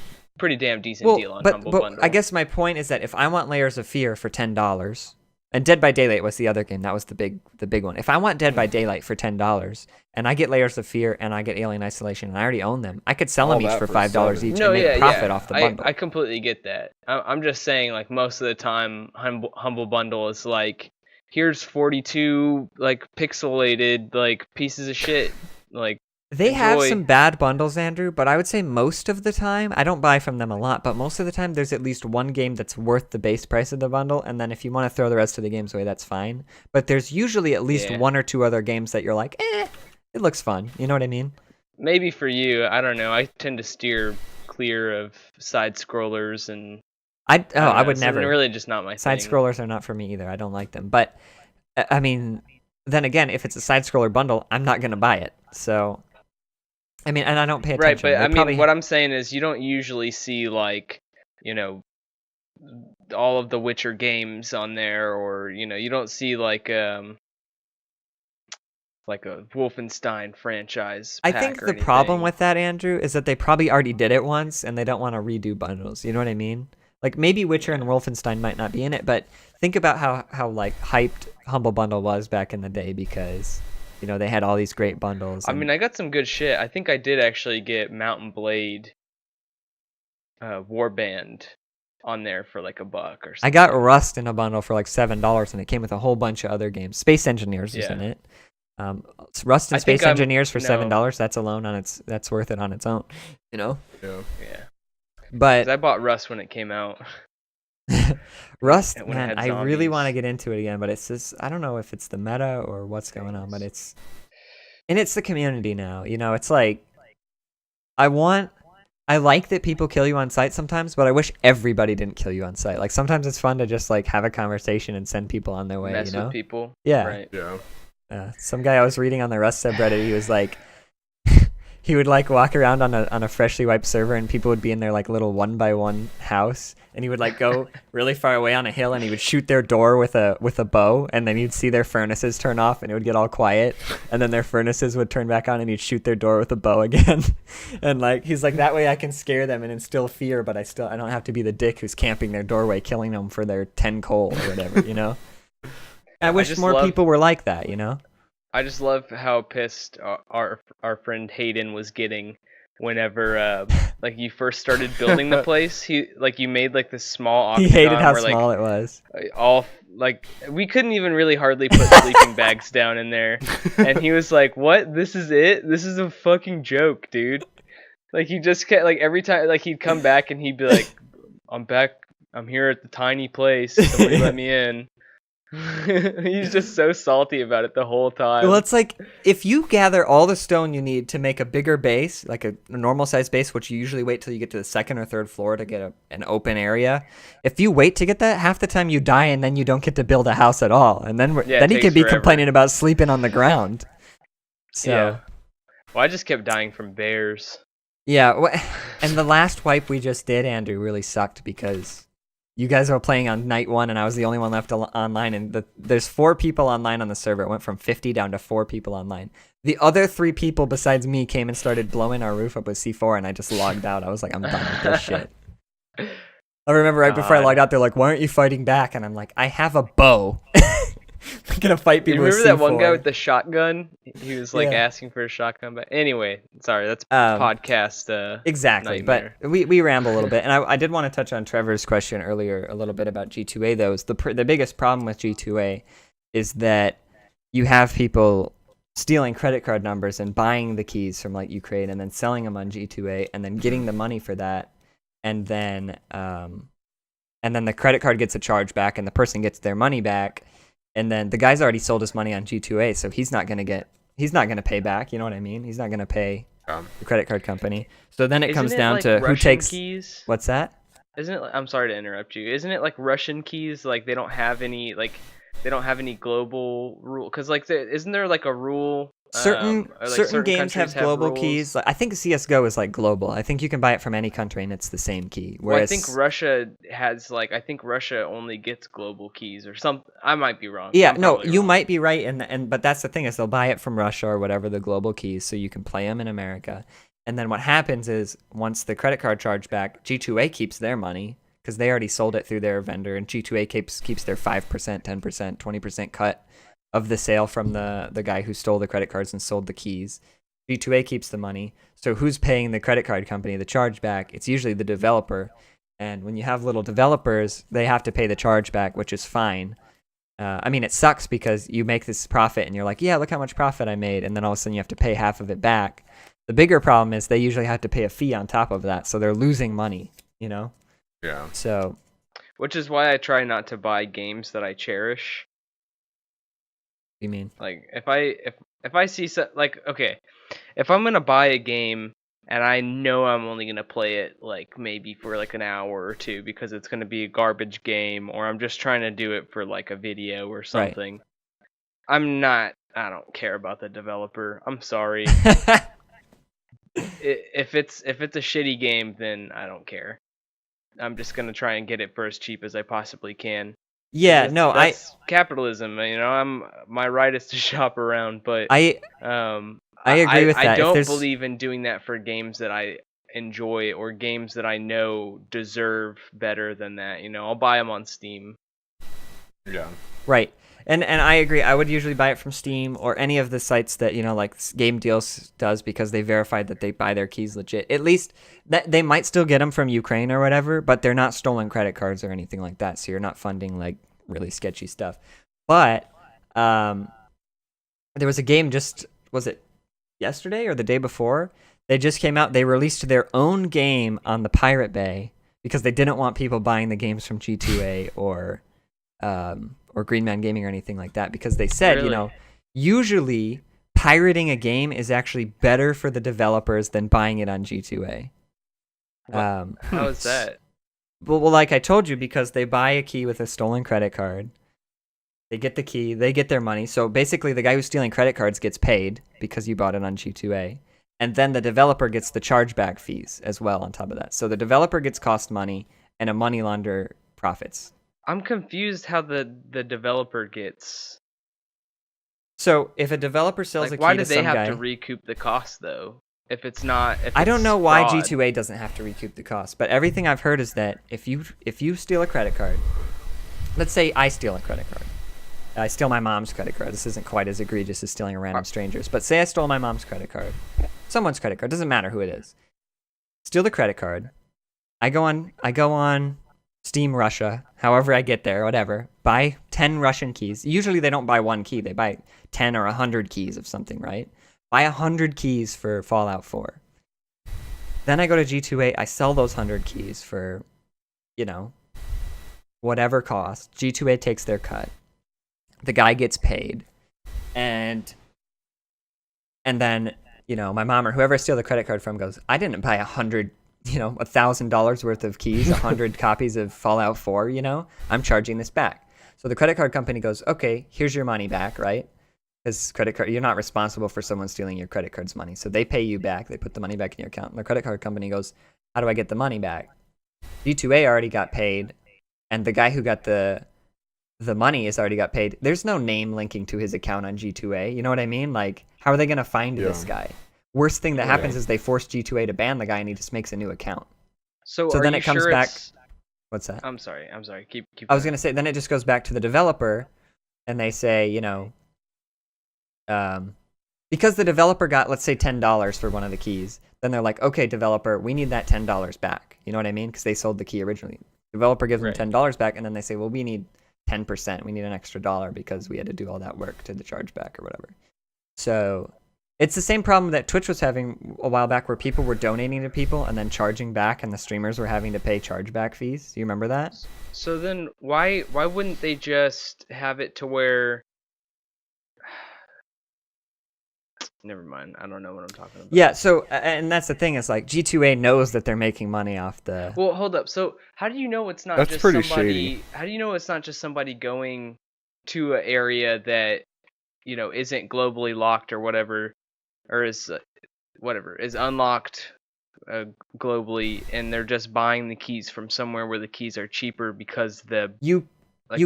damn decent deal on Humble Bundle. I guess my point is that if I want Layers of Fear for $10, and Dead by Daylight was the other game, that was the big one. If I want Dead by Daylight for $10, and I get Layers of Fear and I get Alien Isolation, and I already own them, I could sell them each for $5 each and make profit off the bundle. I completely get that. I'm just saying, like, most of the time, Humble Bundle is like, here's 42 like pixelated like pieces of shit. Like, they have some bad bundles, Andrew, but I would say most of the time, I don't buy from them a lot, but most of the time there's at least one game that's worth the base price of the bundle, and then if you want to throw the rest of the games away, that's fine. But there's usually at least one or two other games that you're like, it looks fun. You know what I mean? Maybe for you, I don't know. I tend to steer clear of side scrollers, and I would never. Really, just not my side thing. Scrollers are not for me either. I don't like them. But I mean, then again, if it's a side scroller bundle, I'm not gonna buy it. So. I mean, and I don't pay attention. Right, but what I'm saying is you don't usually see, like, you know, all of the Witcher games on there, or, you know, you don't see, like a Wolfenstein franchise pack. I think or the anything. problem with that, Andrew, is that they probably already did it once, and they don't want to redo bundles. You know what I mean? Like, maybe Witcher and Wolfenstein might not be in it, but think about how like, hyped Humble Bundle was back in the day, because... You know, they had all these great bundles. I mean, I got some good shit. I think I did actually get Mountain Blade Warband on there for like $1 or something. I got Rust in a bundle for like $7, and it came with a whole bunch of other games. Space Engineers was in it. Rust and Space Engineers for $7. That's alone that's worth it on its own. You know? Yeah. But I bought Rust when it came out. Rust, man, I really want to get into it again, but it's just, I don't know if it's the meta or what's going on, but it's the community now, you know. It's like, I like that people kill you on sight sometimes, but I wish everybody didn't kill you on sight. Like, sometimes it's fun to just like have a conversation and send people on their way, Mess you know? with people. Yeah. Right. Yeah. Some guy I was reading on the Rust subreddit, he was like, he would like walk around on a freshly wiped server, and people would be in their like little 1x1 house, and he would like go really far away on a hill, and he would shoot their door with a bow, and then you'd see their furnaces turn off, and it would get all quiet, and then their furnaces would turn back on, and he'd shoot their door with a bow again. And like, he's like, that way I can scare them and instill fear, but I don't have to be the dick who's camping their doorway, killing them for their 10 coal or whatever, you know? I wish more people were like that, you know? I just love how pissed our friend Hayden was getting whenever like you first started building the place. You made like this small octagon. He hated how where, small like, it was. All like we couldn't even really hardly put sleeping bags down in there, and he was like, "What? This is it? This is a fucking joke, dude." Like, he just kept, like, every time, like, he'd come back and he'd be like, "I'm back. I'm here at the tiny place. Somebody let me in." He's just so salty about it the whole time. Well, it's like, if you gather all the stone you need to make a bigger base, like a normal sized base, which you usually wait till you get to the second or third floor to get an open area. If you wait to get that, half the time you die, and then you don't get to build a house at all. And then he could be complaining about sleeping on the ground. So, yeah. Well, I just kept dying from bears. Yeah, and the last wipe we just did, Andrew, really sucked because you guys were playing on night 1, and I was the only one left online, and there's 4 people online on the server. It went from 50 down to 4 people online. The other 3 people besides me came and started blowing our roof up with C4, and I just logged out. I was like, I'm done with this shit. I remember before I logged out, they're like, "Why aren't you fighting back?" And I'm like, "I have a bow." I'm gonna fight people with C4. You remember that one guy with the shotgun? He was like asking for a shotgun. But anyway, sorry, that's podcast. Exactly, nightmare. But we ramble a little bit, and I did want to touch on Trevor's question earlier a little bit about G2A. Though, the biggest problem with G2A is that you have people stealing credit card numbers and buying the keys from like Ukraine and then selling them on G2A and then getting the money for that, and then the credit card gets a charge back and the person gets their money back. And then the guy's already sold his money on G2A, so he's not gonna pay back. You know what I mean? He's not gonna pay the credit card company. So then it comes down to who takes keys? What's that? Isn't it? I'm sorry to interrupt you. Isn't it like Russian keys? Like they don't have any. Like They don't have any global rule, because like isn't there like a rule? Certain Or, like, certain games have countries global rules? keys. Like, I think CS:GO is like global. I think you can buy it from any country and it's the same key. Well, Whereas I think Russia has like Russia only gets global keys or something. I might be wrong. yeah, I'm no, probably you wrong. might be right, and but that's the thing is they'll buy it from Russia or whatever the global keys, so you can play them in America. And then what happens is once the credit card chargeback, G2A keeps their money because they already sold it through their vendor, and G2A keeps their 5%, 10%, 20% cut of the sale from the guy who stole the credit cards and sold the keys. G2A keeps the money. So who's paying the credit card company the chargeback? It's usually the developer. And when you have little developers, they have to pay the chargeback, which is fine. I mean, it sucks because you make this profit and you're like, yeah, look how much profit I made. And then all of a sudden you have to pay half of it back. The bigger problem is they usually have to pay a fee on top of that. So they're losing money, you know? Yeah. So. Which is why I try not to buy games that I cherish. You mean? Like if I see like, okay, if I'm gonna buy a game and I know I'm only gonna play it like maybe for like an hour or two because it's gonna be a garbage game, or I'm just trying to do it for like a video or something, right. I don't care about the developer. I'm sorry. If it's a shitty game, then I don't care. I'm just gonna try and get it for as cheap as I possibly can. Yeah, that's capitalism. You know, my right is to shop around, but I agree with that. I don't believe in doing that for games that I enjoy or games that I know deserve better than that. You know, I'll buy them on Steam. Yeah. Right. And I agree. I would usually buy it from Steam or any of the sites that, you know, like Game Deals does, because they verified that they buy their keys legit. At least that they might still get them from Ukraine or whatever, but they're not stolen credit cards or anything like that. So you're not funding like really sketchy stuff. But there was a game was it yesterday or the day before? They just came out. They released their own game on the Pirate Bay because they didn't want people buying the games from G2A or Green Man Gaming or anything like that, because they said, really? You know, usually pirating a game is actually better for the developers than buying it on G2A. How is that? Well, like I told you, because they buy a key with a stolen credit card. They get the key, they get their money. So basically the guy who's stealing credit cards gets paid because you bought it on G2A. And then the developer gets the chargeback fees as well on top of that. So the developer gets cost money and a money launderer profits. I'm confused how the developer gets. So if a developer sells a key to some guy, why do they have to recoup the cost though? If it's not, I don't know why fraud. G2A doesn't have to recoup the cost, but everything I've heard is that if you steal a credit card, let's say I steal a credit card. I steal my mom's credit card. This isn't quite as egregious as stealing a random stranger's, but say I stole my mom's credit card. Someone's credit card, doesn't matter who it is. Steal the credit card. I go on Steam Russia, however I get there, whatever. Buy 10 Russian keys. Usually they don't buy one key. They buy 10 or 100 keys of something, right? Buy 100 keys for Fallout 4. Then I go to G2A. I sell those 100 keys for, you know, whatever cost. G2A takes their cut. The guy gets paid. And then, you know, my mom or whoever I steal the credit card from goes, I didn't buy 100, you know, $1,000 worth of keys, 100 copies of Fallout 4, you know, I'm charging this back. So the credit card company goes, okay, here's your money back, right? Because credit card, you're not responsible for someone stealing your credit card's money. So they pay you back. They put the money back in your account. And the credit card company goes, how do I get the money back? G2A already got paid. And the guy who got the money has already got paid. There's no name linking to his account on G2A. You know what I mean? Like, how are they going to find this guy? Worst thing that happens is they force G2A to ban the guy and he just makes a new account. So then it comes back. What's that? I'm sorry. Keep I was going to say, then it just goes back to the developer and they say, you know, because the developer got, let's say, $10 for one of the keys, then they're like, okay, developer, we need that $10 back. You know what I mean? Because they sold the key originally. Developer gives them $10 back, and then they say, well, we need 10%. We need an extra dollar because we had to do all that work to the chargeback or whatever. So it's the same problem that Twitch was having a while back, where people were donating to people and then charging back, and the streamers were having to pay chargeback fees. Do you remember that? So then why wouldn't they just have it to where... Never mind. I don't know what I'm talking about. Yeah, so, and that's the thing, is like G2A knows that they're making money off the... Well, hold up. So how do you know it's not That's just pretty somebody... shady. How do you know it's not just somebody going to an area that, you know, isn't globally locked or whatever, or is unlocked globally, and they're just buying the keys from somewhere where the keys are cheaper because you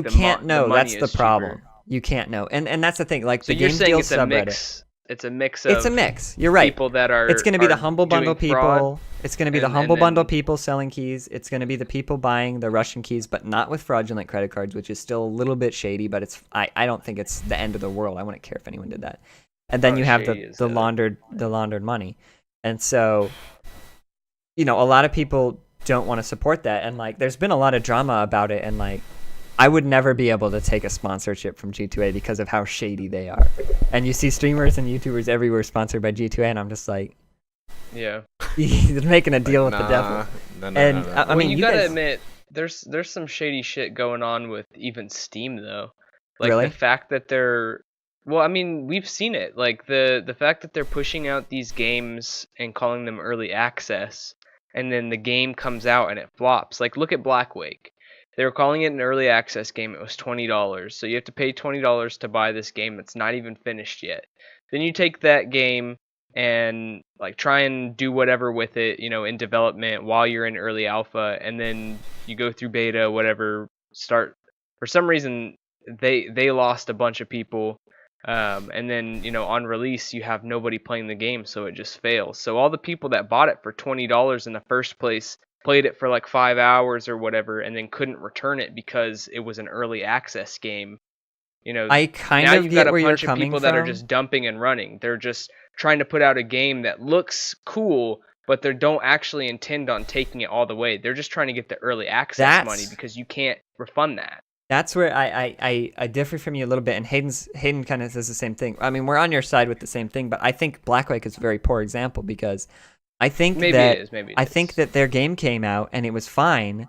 can't know. That's the problem. You can't know, and that's the thing. Like, so the you're Game saying Deals it's a subreddit. mix. It's a mix of. It's a mix. You're right. People that are. It's going to be the humble bundle people. Fraud, it's going to be the humble bundle people selling keys. It's going to be the people buying the Russian keys, but not with fraudulent credit cards, which is still a little bit shady. But it's I don't think it's the end of the world. I wouldn't care if anyone did that. And then you have the laundered money, and so, you know, a lot of people don't want to support that, and like, there's been a lot of drama about it, and like, I would never be able to take a sponsorship from G2A because of how shady they are. And you see streamers and YouTubers everywhere sponsored by G2A, and I'm just like, yeah, they're making a deal with the devil. No. I mean, you gotta admit, there's some shady shit going on with even Steam though. Like, really? The fact that they're, well, I mean, we've seen it. Like, the fact that they're pushing out these games and calling them early access, and then the game comes out and it flops. Like, look at Black Wake. They were calling it an early access game. It was $20. So you have to pay $20 to buy this game that's not even finished yet. Then you take that game and like try and do whatever with it, you know, in development while you're in early alpha, and then you go through beta, whatever, start. For some reason, they lost a bunch of people. And then, you know, on release, you have nobody playing the game, so it just fails. So all the people that bought it for $20 in the first place played it for like 5 hours or whatever, and then couldn't return it because it was an early access game. You know, I kind of get where you're coming from. Now you've got a bunch of people that are just dumping and running. They're just trying to put out a game that looks cool, but they don't actually intend on taking it all the way. They're just trying to get the early access money because you can't refund that. That's where I differ from you a little bit, and Hayden kind of says the same thing. I mean, we're on your side with the same thing, but I think Black Wake is a very poor example because I think think that their game came out and it was fine,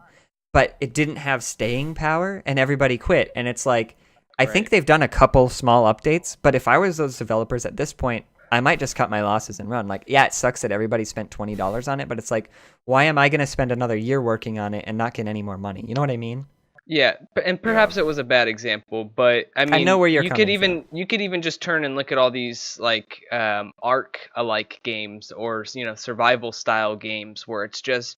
but it didn't have staying power, and everybody quit. And it's like, I think they've done a couple small updates, but if I was those developers at this point, I might just cut my losses and run. Like, yeah, it sucks that everybody spent $20 on it, but it's like, why am I going to spend another year working on it and not get any more money? You know what I mean? Yeah, and perhaps it was a bad example, but I mean, I know where you're coming from. You could even just turn and look at all these like Ark-alike games, or, you know, survival style games where it's just,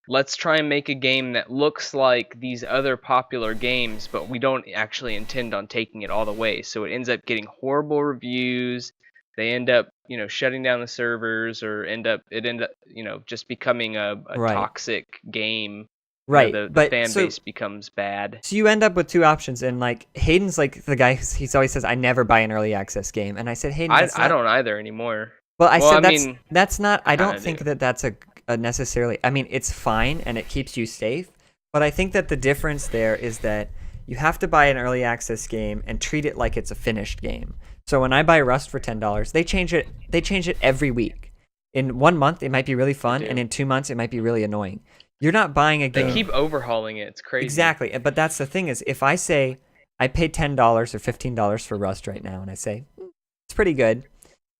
let's try and make a game that looks like these other popular games, but we don't actually intend on taking it all the way. So it ends up getting horrible reviews. They end up, you know, shutting down the servers, or end up, you know, just becoming a toxic game. Right, the fan base becomes bad. So you end up with two options, and like, Hayden's like the guy he always says, I never buy an early access game, and I said, Hayden, I don't either anymore. Well, I said that's not. I don't think that's a necessarily. I mean, it's fine and it keeps you safe, but I think that the difference there is that you have to buy an early access game and treat it like it's a finished game. So when I buy Rust for $10, they change it. They change it every week. In 1 month, it might be really fun, and in 2 months, it might be really annoying. You're not buying a game. They keep overhauling it. It's crazy. Exactly. But that's the thing is, if I say I paid $10 or $15 for Rust right now, and I say, it's pretty good,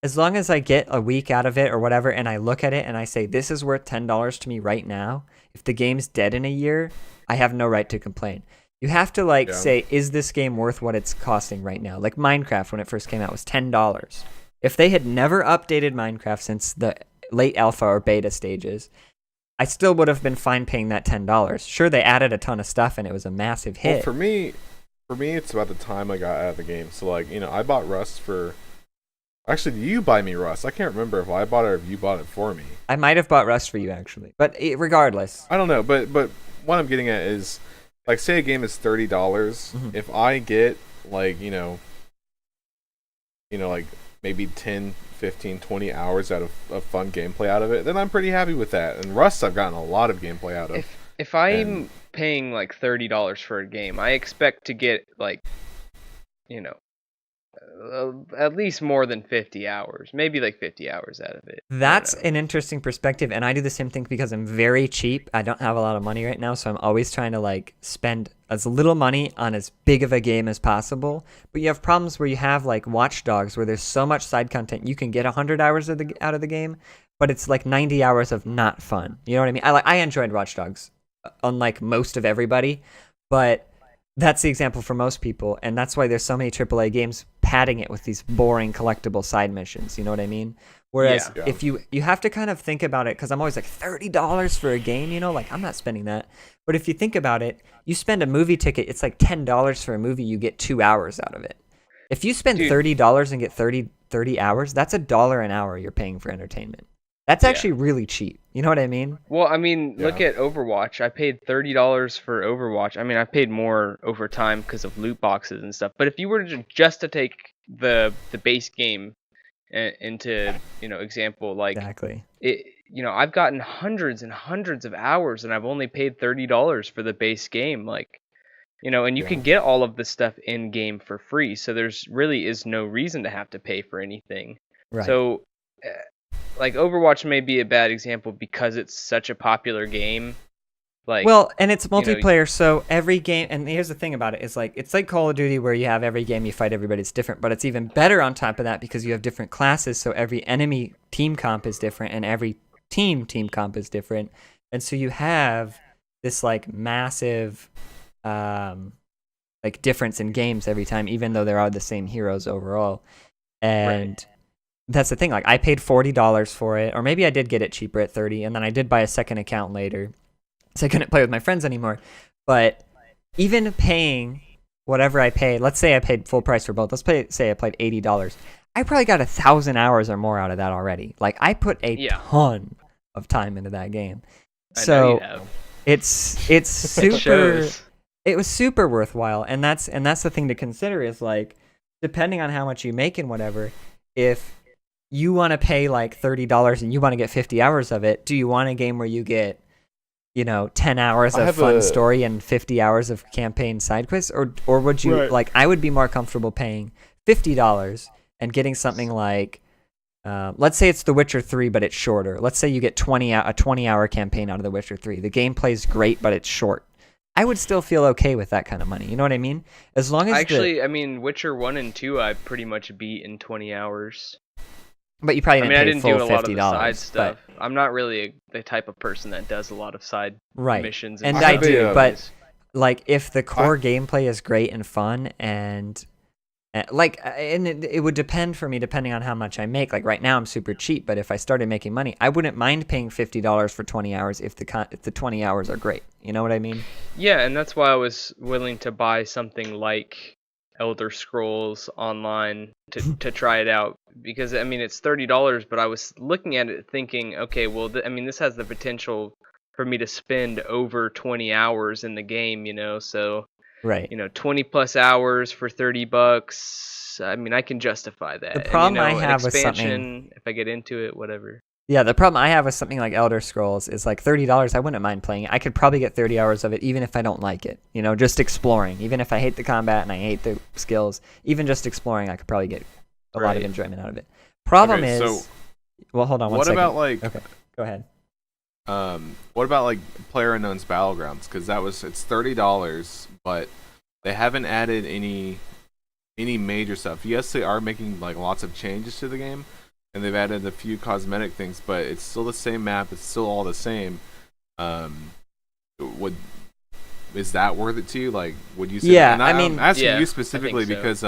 as long as I get a week out of it or whatever, and I look at it and I say, this is worth $10 to me right now, if the game's dead in a year, I have no right to complain. You have to say, is this game worth what it's costing right now? Like Minecraft, when it first came out, was $10. If they had never updated Minecraft since the late alpha or beta stages, I still would have been fine paying that $10. Sure, they added a ton of stuff and it was a massive hit. Well, for me, it's about the time I got out of the game. So, like, you know, I bought Rust for... Actually, you buy me Rust. I can't remember if I bought it or if you bought it for me. I might have bought Rust for you, actually. But regardless. I don't know, but what I'm getting at is, like, say a game is $30. Mm-hmm. If I get, like, you know, like, maybe 10, 15, 20 hours out of fun gameplay out of it, then I'm pretty happy with that. And Rust, I've gotten a lot of gameplay out of. If I'm paying like $30 for a game, I expect to get, like, you know, at least more than 50 hours, maybe like 50 hours out of it. That's an interesting perspective, and I do the same thing because I'm very cheap. I don't have a lot of money right now, so I'm always trying to like spend as little money on as big of a game as possible. But you have problems where you have like Watch Dogs, where there's so much side content, you can get 100 hours out of the game, but it's like 90 hours of not fun. You know what I mean? I enjoyed Watch Dogs, unlike most of everybody, but that's the example for most people, and that's why there's so many AAA games padding it with these boring collectible side missions. You know what I mean? Whereas if you have to kind of think about it, because I'm always like $30 for a game, you know, like I'm not spending that. But if you think about it, you spend a movie ticket, it's like $10 for a movie, you get 2 hours out of it. If you spend $30 and get 30 hours, that's $1 an hour you're paying for entertainment. That's actually really cheap. You know what I mean? Well, I mean, look at Overwatch. I paid $30 for Overwatch. I mean, I paid more over time because of loot boxes and stuff. But if you were just to take the base game into, you know, example, like it, you know, I've gotten hundreds and hundreds of hours, and I've only paid $30 for the base game. Like, you know, and you can get all of this stuff in game for free. So there's really is no reason to have to pay for anything. Right. So. Like Overwatch may be a bad example because it's such a popular game. Like, well, and it's multiplayer, so every game. And here's the thing about it: it's like Call of Duty, where you have every game you fight everybody. It's different, but it's even better on top of that because you have different classes. So every enemy team comp is different, and every team comp is different. And so you have this like massive, like difference in games every time, even though there are the same heroes overall. And that's the thing. Like I paid $40 for it, or maybe I did get it cheaper at $30, and then I did buy a second account later, so I couldn't play with my friends anymore. But even paying whatever I paid, let's say I paid full price for both. Say I played $80. I probably got 1,000 hours or more out of that already. Like I put a ton of time into that game, so it's super. It was super worthwhile, and that's the thing to consider is like depending on how much you make and whatever. If you want to pay like $30 and you want to get 50 hours of it, do you want a game where you get, you know, 10 hours of fun story and 50 hours of campaign side quests? Or would you, like, I would be more comfortable paying $50 and getting something like, let's say it's The Witcher 3, but it's shorter. Let's say you get a 20-hour campaign out of The Witcher 3. The gameplay's great, but it's short. I would still feel okay with that kind of money. You know what I mean? As long as I mean, Witcher 1 and 2, I pretty much beat in 20 hours. But you probably didn't pay full $50. I didn't do a lot of the side stuff. I'm not really the type of person that does a lot of side missions. And I do, but like if the core gameplay is great and fun and it would depend for me depending on how much I make. Like right now I'm super cheap, but if I started making money, I wouldn't mind paying $50 for 20 hours if the 20 hours are great. You know what I mean? Yeah, and that's why I was willing to buy something like Elder Scrolls Online to try it out, because I mean it's $30, but I was looking at it thinking, okay, well, I mean this has the potential for me to spend over 20 hours in the game, you know, so you know, 20 plus hours for $30. I mean, I can justify that. The problem and, you know, I have with something, if I get into it, whatever. Yeah, the problem I have with something like Elder Scrolls is like $30. I wouldn't mind playing it. I could probably get 30 hours of it, even if I don't like it. You know, just exploring. Even if I hate the combat and I hate the skills, even just exploring, I could probably get a lot of enjoyment out of it. Problem is, well, hold on one second. What about like? Okay, go ahead. What about like PlayerUnknown's Battlegrounds? Because it's $30, but they haven't added any major stuff. Yes, they are making like lots of changes to the game. And they've added a few cosmetic things, but it's still the same map. It's still all the same. Is that worth it to you? Like, would you say? Yeah, and I mean, I'm asking you specifically because,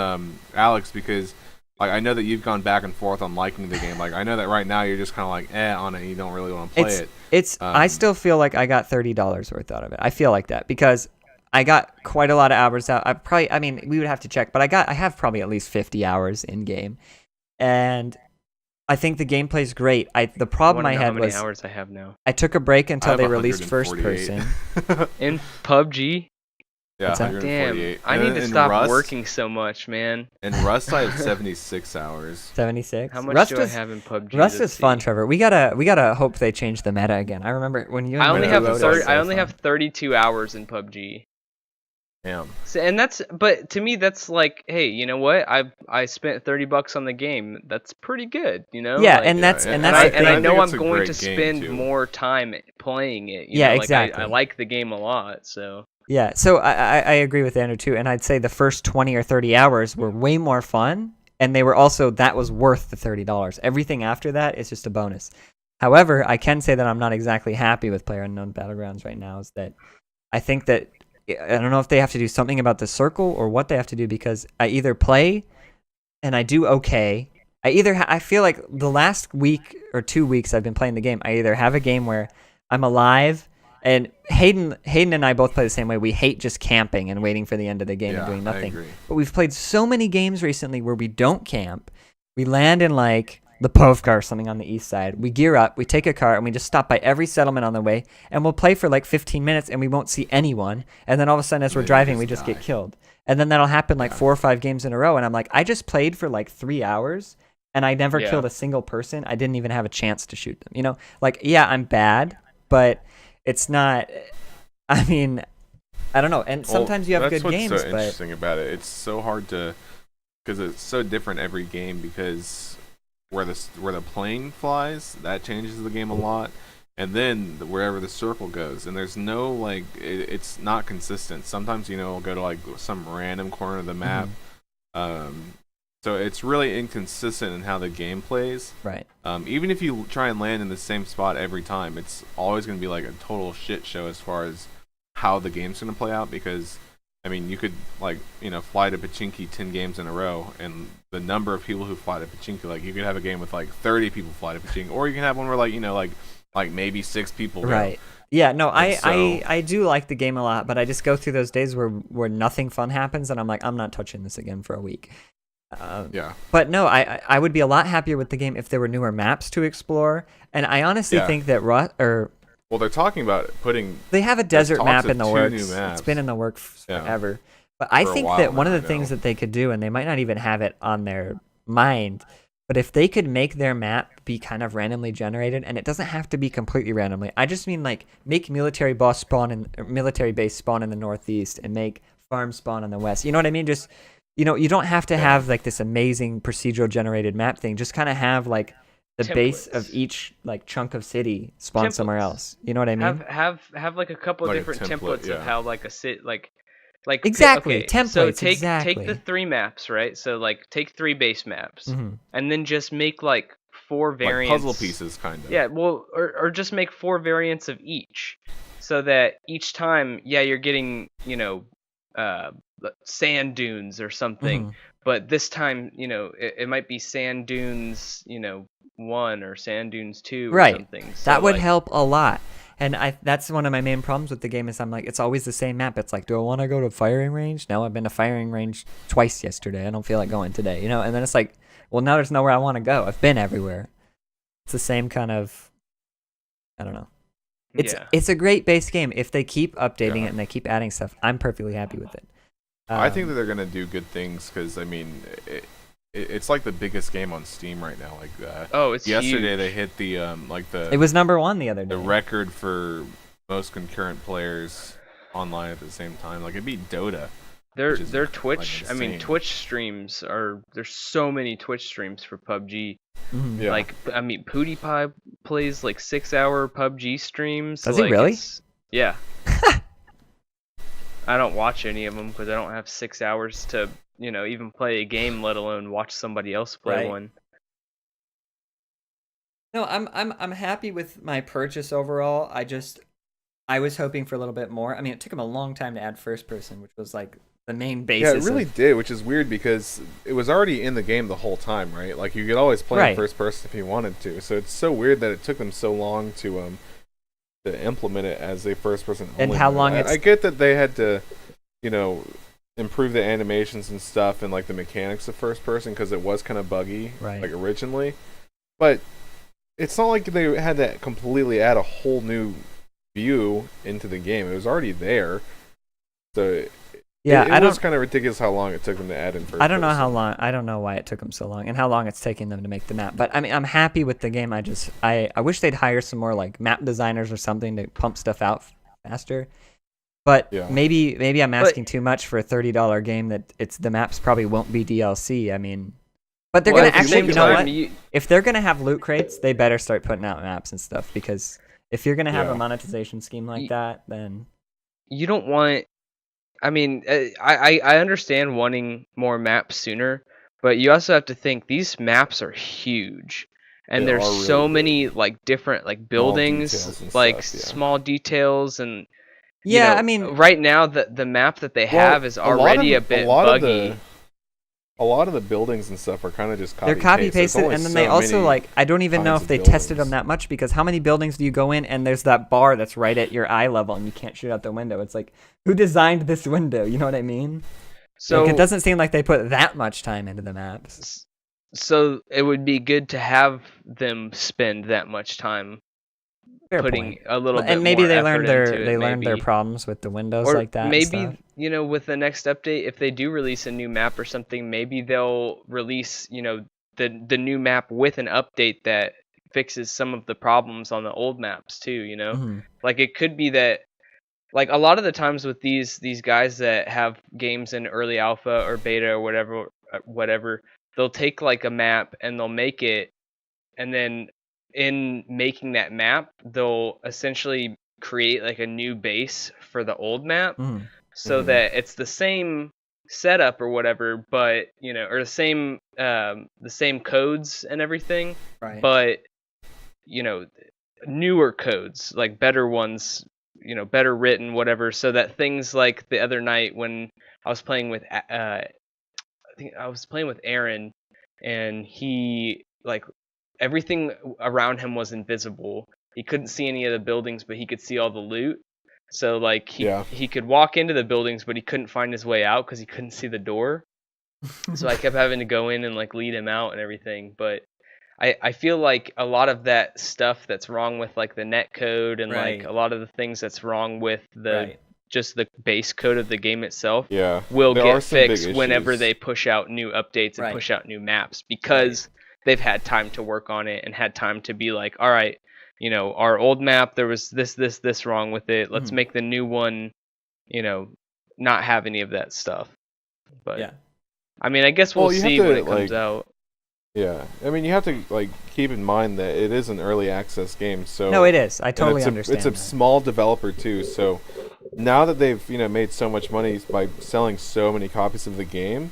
Alex, because like I know that you've gone back and forth on liking the game. Like, I know that right now you're just kind of like on it. And you don't really want to play it. I still feel like I got $30 worth out of it. I feel like that because I got quite a lot of hours out. I mean, we would have to check, but I have probably at least 50 hours in game, and I think the gameplay is great. The problem I had was how many hours I have now. I took a break until they released first person. In PUBG? Yeah, damn, I need to stop working so much, man. In Rust, I have 76 hours. 76. How much do I have in PUBG? Rust is fun, Trevor. We gotta hope they change the meta again. I remember when you. I only have 32 hours in PUBG. Damn. So, and but to me that's like, hey, you know what? I spent $30 on the game. That's pretty good, you know? Yeah, like, and that's and I know I'm going to spend more time playing it. You know? Exactly. I like the game a lot, so. Yeah, so I agree with Andrew too, and I'd say the first 20 or 30 hours were way more fun, and they were also that was worth the $30. Everything after that is just a bonus. However, I can say that I'm not exactly happy with PlayerUnknown Battlegrounds right now. Is that I think that I don't know if they have to do something about the circle or what they have to do, because I either play and I do okay. I feel like the last week or 2 weeks I've been playing the game, I either have a game where I'm alive, and Hayden and I both play the same way. We hate just camping and waiting for the end of the game and doing nothing. But we've played so many games recently where we don't camp. We land in like the Povka or something on the east side. We gear up, we take a car, and we just stop by every settlement on the way, and we'll play for like 15 minutes, and we won't see anyone. And then all of a sudden, as we're driving, we just get killed. And then that'll happen like 4 or 5 games in a row, and I'm like, I just played for like 3 hours, and I never killed a single person. I didn't even have a chance to shoot them. You know, like, yeah, I'm bad, but it's not. I mean, I don't know. And sometimes you have good games. That's what's so interesting about it. It's so hard to, because it's so different every game. Because where the plane flies, that changes the game a lot, and then wherever the circle goes, and there's no like, it's not consistent. Sometimes it'll go to like some random corner of the map. So it's really inconsistent in how the game plays. Right. Even if you try and land in the same spot every time, it's always going to be like a total shit show as far as how the game's going to play out. Because, I mean, you could like fly to Pachinki 10 games in a row, and the number of people who fly to Pachinki, like you could have a game with like 30 people fly to Pachinki, or you can have one where like maybe 6 people. Right. Go. Yeah, no, I do like the game a lot, but I just go through those days where nothing fun happens, and I'm like, I'm not touching this again for a week. But no, I would be a lot happier with the game if there were newer maps to explore, and I honestly think that well, they're talking about they have a desert map in the works. It's been in the works forever. But I think that one of the things that they could do, and they might not even have it on their mind, but if they could make their map be kind of randomly generated, and it doesn't have to be completely randomly. I just mean like make military base spawn in the northeast and make farm spawn in the west. You know what I mean? Just you don't have to have like this amazing procedural generated map thing. Just kind of have like the base of each like chunk of city spawn somewhere else. You know what I mean? Have like a couple of different templates of how like a city like exactly okay, templates. So take the 3 maps, right? So like take 3 base maps, and then just make like 4 variants, like puzzle pieces, kind of. Yeah, well, or just make 4 variants of each, so that each time, you're getting sand dunes or something, but this time it might be sand dunes 1 or sand dunes 2 or something. So that would help a lot. And that's one of my main problems with the game is I'm like, it's always the same map. It's like, do I want to go to firing range? No, I've been to firing range twice yesterday. I don't feel like going today, and then it's like, well, now there's nowhere I want to go. I've been everywhere. It's the same kind of, I don't know. It's a great base game. If they keep updating it and they keep adding stuff, I'm perfectly happy with it. I think that they're gonna do good things because I mean, it's like the biggest game on Steam right now. Like, it's yesterday huge. They hit the It was number 1 the other day. The record for most concurrent players online at the same time. Like it beat Dota. Their Twitch. Like, I mean, Twitch streams are. There's so many Twitch streams for PUBG. Yeah. Like, I mean, PewDiePie plays like 6-hour PUBG streams. Does he really? Yeah. I don't watch any of them because I don't have 6 hours to, even play a game, let alone watch somebody else play one. No, I'm happy with my purchase overall. I was hoping for a little bit more. I mean, it took him a long time to add first person, which was like the main basis. Yeah, it really did, which is weird because it was already in the game the whole time, right? Like you could always play in first person if you wanted to. So it's so weird that it took them so long to implement it as a first person only. And how long I get that they had to, improve the animations and stuff and like the mechanics of first person because it was kind of buggy like originally. But it's not like they had to completely add a whole new view into the game. It was already there. So it was kind of ridiculous how long it took them to add in first I don't know person. how long. I don't know why it took them so long and how long it's taking them to make the map. But I mean, I'm happy with the game. I wish they'd hire some more like map designers or something to pump stuff out faster. But maybe I'm asking too much for a $30 game that the maps probably won't be DLC. I mean, but they're gonna actually, what? If they're gonna have loot crates, they better start putting out maps and stuff because if you're gonna have a monetization scheme like that, then you don't want. I mean, I understand wanting more maps sooner, but you also have to think these maps are huge, and there's so many like different like buildings, like small details, and Yeah, I mean, right now the map that they have is already a bit buggy. A lot of the buildings and stuff are kind of just they're copy pasted, and then they also I don't even know if they tested them that much, because how many buildings do you go in and there's that bar that's right at your eye level and you can't shoot out the window? It's like, who designed this window? You know what I mean? So it doesn't seem like they put that much time into the maps. So it would be good to have them spend that much time putting a little bit more effort into it. And maybe they learned their problems with the windows like that. Maybe with the next update, if they do release a new map or something, maybe they'll release the new map with an update that fixes some of the problems on the old maps too. Mm-hmm. Like it could be that, like a lot of the times with these guys that have games in early alpha or beta or whatever, they'll take like a map and they'll make it, and then in making that map, they'll essentially create like a new base for the old map, so that it's the same setup or whatever, but or the same codes and everything, right? But newer codes, like better ones, better written, whatever, so that things like the other night when I was playing with I think I was playing with Aaron, and he everything around him was invisible. He couldn't see any of the buildings, but he could see all the loot. So he could walk into the buildings, but he couldn't find his way out because he couldn't see the door. So I kept having to go in and lead him out and everything. But I feel like a lot of that stuff that's wrong with the net code and a lot of the things that's wrong with just the base code of the game itself will get fixed whenever they push out new updates and push out new maps, because they've had time to work on it and had time to be like, all right, our old map, there was this wrong with it. Let's make the new one, not have any of that stuff. But I mean, I guess we'll see when it comes out. Yeah, I mean, you have to keep in mind that it is an early access game. So no, it is. I totally understand. It's a small developer too. So now that they've made so much money by selling so many copies of the game,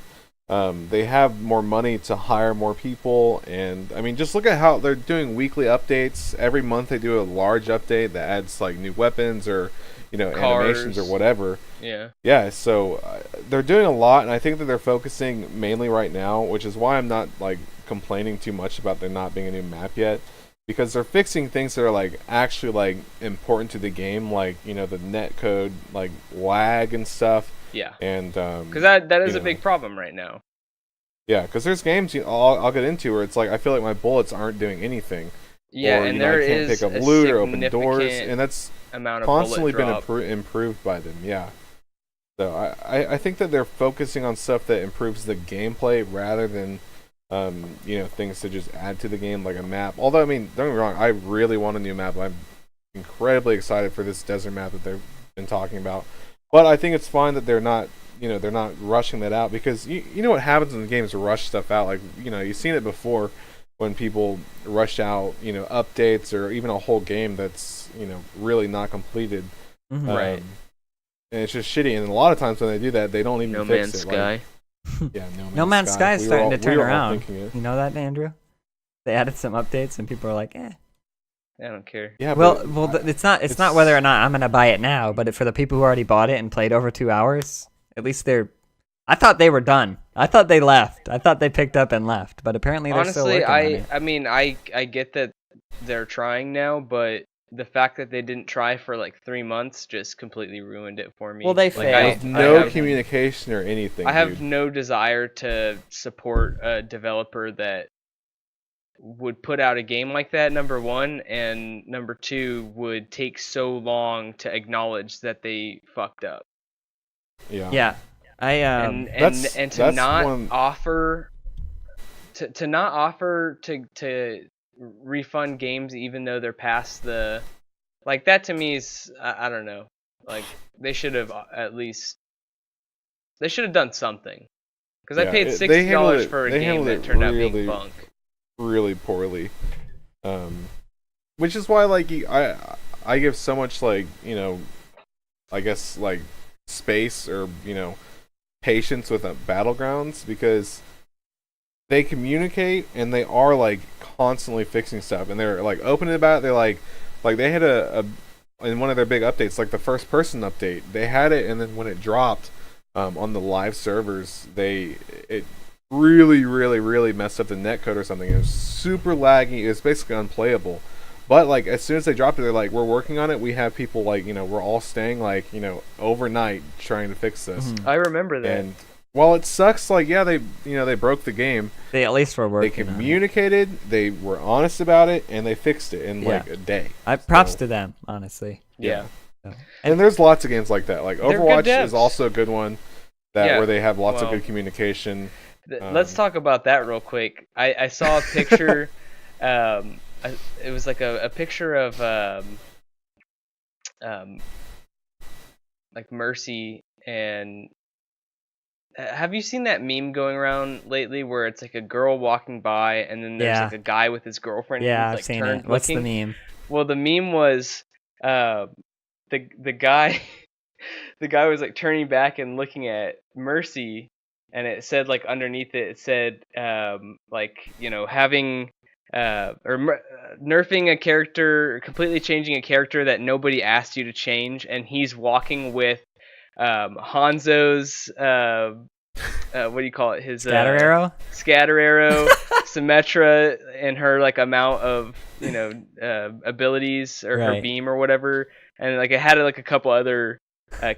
they have more money to hire more people. And I mean, just look at how they're doing weekly updates. Every month they do a large update that adds new weapons or animations or whatever. Yeah, so they're doing a lot, and I think that they're focusing mainly right now, which is why I'm not complaining too much about there not being a new map yet, because they're fixing things that are actually important to the game, the net code, lag and stuff. Yeah. And because that is a big problem right now. Yeah, because there's games I'll get into where it's I feel like my bullets aren't doing anything. Yeah, or, and there I can't is pick up loot or open doors, and that's amount of constantly been improved by them. Yeah. So I think that they're focusing on stuff that improves the gameplay rather than things to just add to the game, like a map. Although, I mean, don't get me wrong, I really want a new map. I'm incredibly excited for this desert map that they've been talking about. But I think it's fine that they're not rushing that out, because you know what happens in the games, rush stuff out. You've seen it before when people rush out, updates or even a whole game that's, really not completed. Right. And it's just shitty. And a lot of times when they do that, they don't even fix it. No Man's Sky. Yeah, No Man's Sky is starting to turn around. You know that, Andrew? They added some updates, and people are like, eh. I don't care. Yeah. Well, it's not whether or not I'm gonna buy it now, but for the people who already bought it and played over 2 hours, at least they're. I thought they were done. I thought they left. I thought they picked up and left, but apparently they're still working on it. I mean, I get that they're trying now, but the fact that they didn't try for 3 months just completely ruined it for me. Well, they failed. No communication or anything. I have no desire to support a developer that would put out a game like that, number one, and number two, would take so long to acknowledge that they fucked up. Yeah. Yeah. And to not offer to refund games even though they're past the that, to me is I don't know, they should have done something, because I paid $60 for a game that turned out being bunk really poorly, which is why I give so much I guess space or patience with Battlegrounds, because they communicate and they are constantly fixing stuff, and they're open about it. They're they had a in one of their big updates, like the first person update, they had it, and then when it dropped on the live servers, it really, really, really messed up the netcode or something. It was super laggy. It was basically unplayable. But like as soon as they dropped it, they're like, "We're working on it. We have people like we're all staying like overnight trying to fix this." I remember that. And while it sucks, like they broke the game. They at least were working. They communicated. They were honest about it, and they fixed it in like a day. Props to them, honestly. Yeah. So. And there's lots of games like that. Like Overwatch is also a good one where they have lots of good communication. Let's talk about that real quick. I saw a picture. It was like a picture of like Mercy. And have you seen that meme going around lately where it's like a girl walking by and then there's like a guy with his girlfriend? Yeah, who's, I've seen it. What's the meme? Well, the meme was the guy the guy was like turning back and looking at Mercy, and it said like underneath it said like having nerfing a character, completely changing a character that nobody asked you to change, and he's walking with Hanzo's what do you call it? His scatter arrow, Symmetra, and her like amount of abilities or her beam or whatever, and like it had like a couple other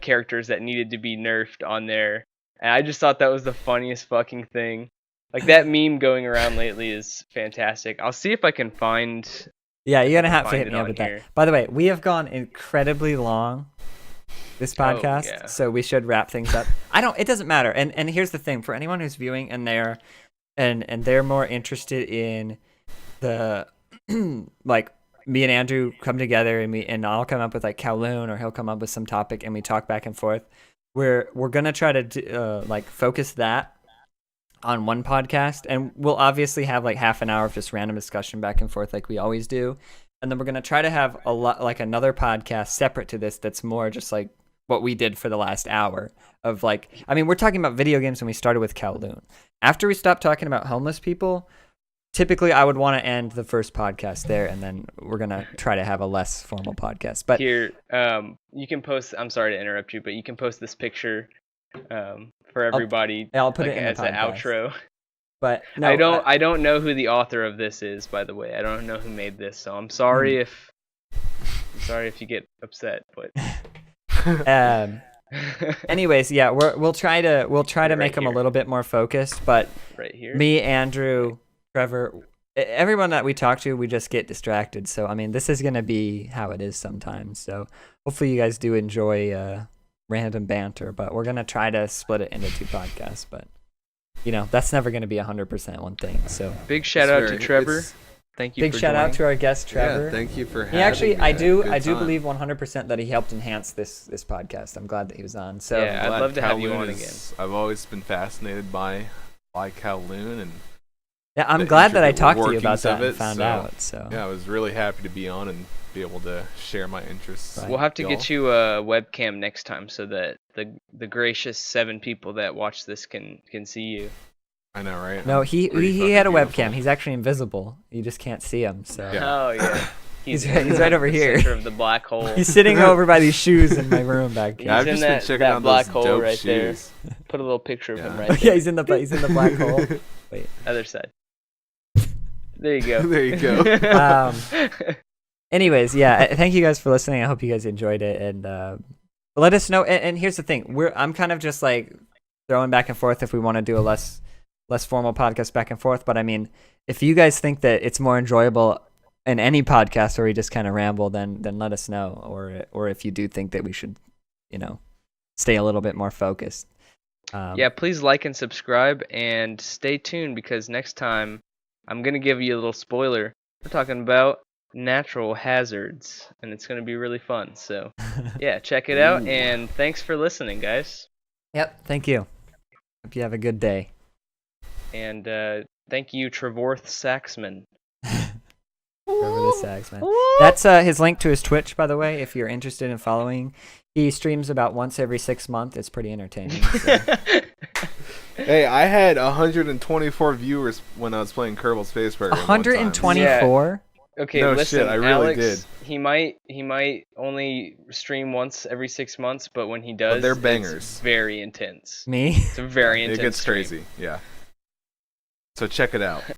characters that needed to be nerfed on there, and I just thought that was the funniest fucking thing. Like that meme going around lately is fantastic. I'll see if I can find. Yeah, you're gonna have to hit me up with that. By the way, we have gone incredibly long this podcast, so we should wrap things up. It doesn't matter. And here's the thing: for anyone who's viewing and they're more interested in the like me and Andrew come together and I'll come up with like Kowloon, or he'll come up with some topic and we talk back and forth. We're gonna try to like focus that on one podcast, and we'll obviously have like half an hour of just random discussion back and forth like we always do, and then we're going to try to have a lot like another podcast separate to this that's more just like what we did for the last hour of like, I mean, we're talking about video games when we started with Kowloon. After we stopped talking about homeless people, typically I would want to end the first podcast there, and then we're going to try to have a less formal podcast. But here, you can post, I'm sorry to interrupt you, but you can post this picture for everybody. I'll put like, it in as an outro. But no, I don't know who the author of this is, by the way. I don't know who made this, so I'm sorry if you get upset. But anyways, yeah, we'll try to make them a little bit more focused. But right here, me, Andrew, Trevor, everyone that we talk to, we just get distracted. So I mean, this is gonna be how it is sometimes. So hopefully you guys do enjoy random banter, but we're gonna try to split it into two podcasts. But that's never gonna be 100% one thing. So big shout out to Trevor. Thank you. Big shout out to our guest Trevor. Yeah, thank you for having me. Actually, me. I do believe 100% that he helped enhance this podcast. I'm glad that he was on. So yeah, I'd love to have you on again. I've always been fascinated by Kowloon, and yeah, I'm glad that I talked to you about that and found out. So yeah, I was really happy to be on and be able to share my interests. Right. We'll have to get you a webcam next time so that the gracious 7 people that watch this can see you. I know, right? No, he had a webcam. He's actually invisible. You just can't see him. So yeah. Oh yeah, he's right over here. Center of the black hole. He's sitting over by these shoes in my room back here. Yeah, I've just been checking out black those hole dope right shoes. there. Put a little picture of him right there. there. Yeah, he's in the black hole. Wait, other side. There you go. There you go. Anyways, yeah, thank you guys for listening. I hope you guys enjoyed it, and let us know. And here's the thing: I'm kind of just like throwing back and forth if we want to do a less formal podcast back and forth. But I mean, if you guys think that it's more enjoyable in any podcast where we just kind of ramble, then let us know. Or if you do think that we should, stay a little bit more focused. Yeah, please like and subscribe, and stay tuned because next time I'm gonna give you a little spoiler. We're talking about natural hazards, and it's gonna be really fun. So yeah, check it out, and thanks for listening, guys. Yep, thank you. Hope you have a good day. And thank you, Trevorthesaxman. Trevorthesaxman. That's his link to his Twitch, by the way, if you're interested in following. He streams about once every 6 months. It's pretty entertaining. So. Hey, I had 124 viewers when I was playing Kerbal Space Program. 124? Yeah. Okay, no listen, shit, I really Alex, did. he might only stream once every 6 months, but when he does, they're bangers. It's very intense. Me? It's a very intense. It gets stream. crazy. Yeah. So check it out.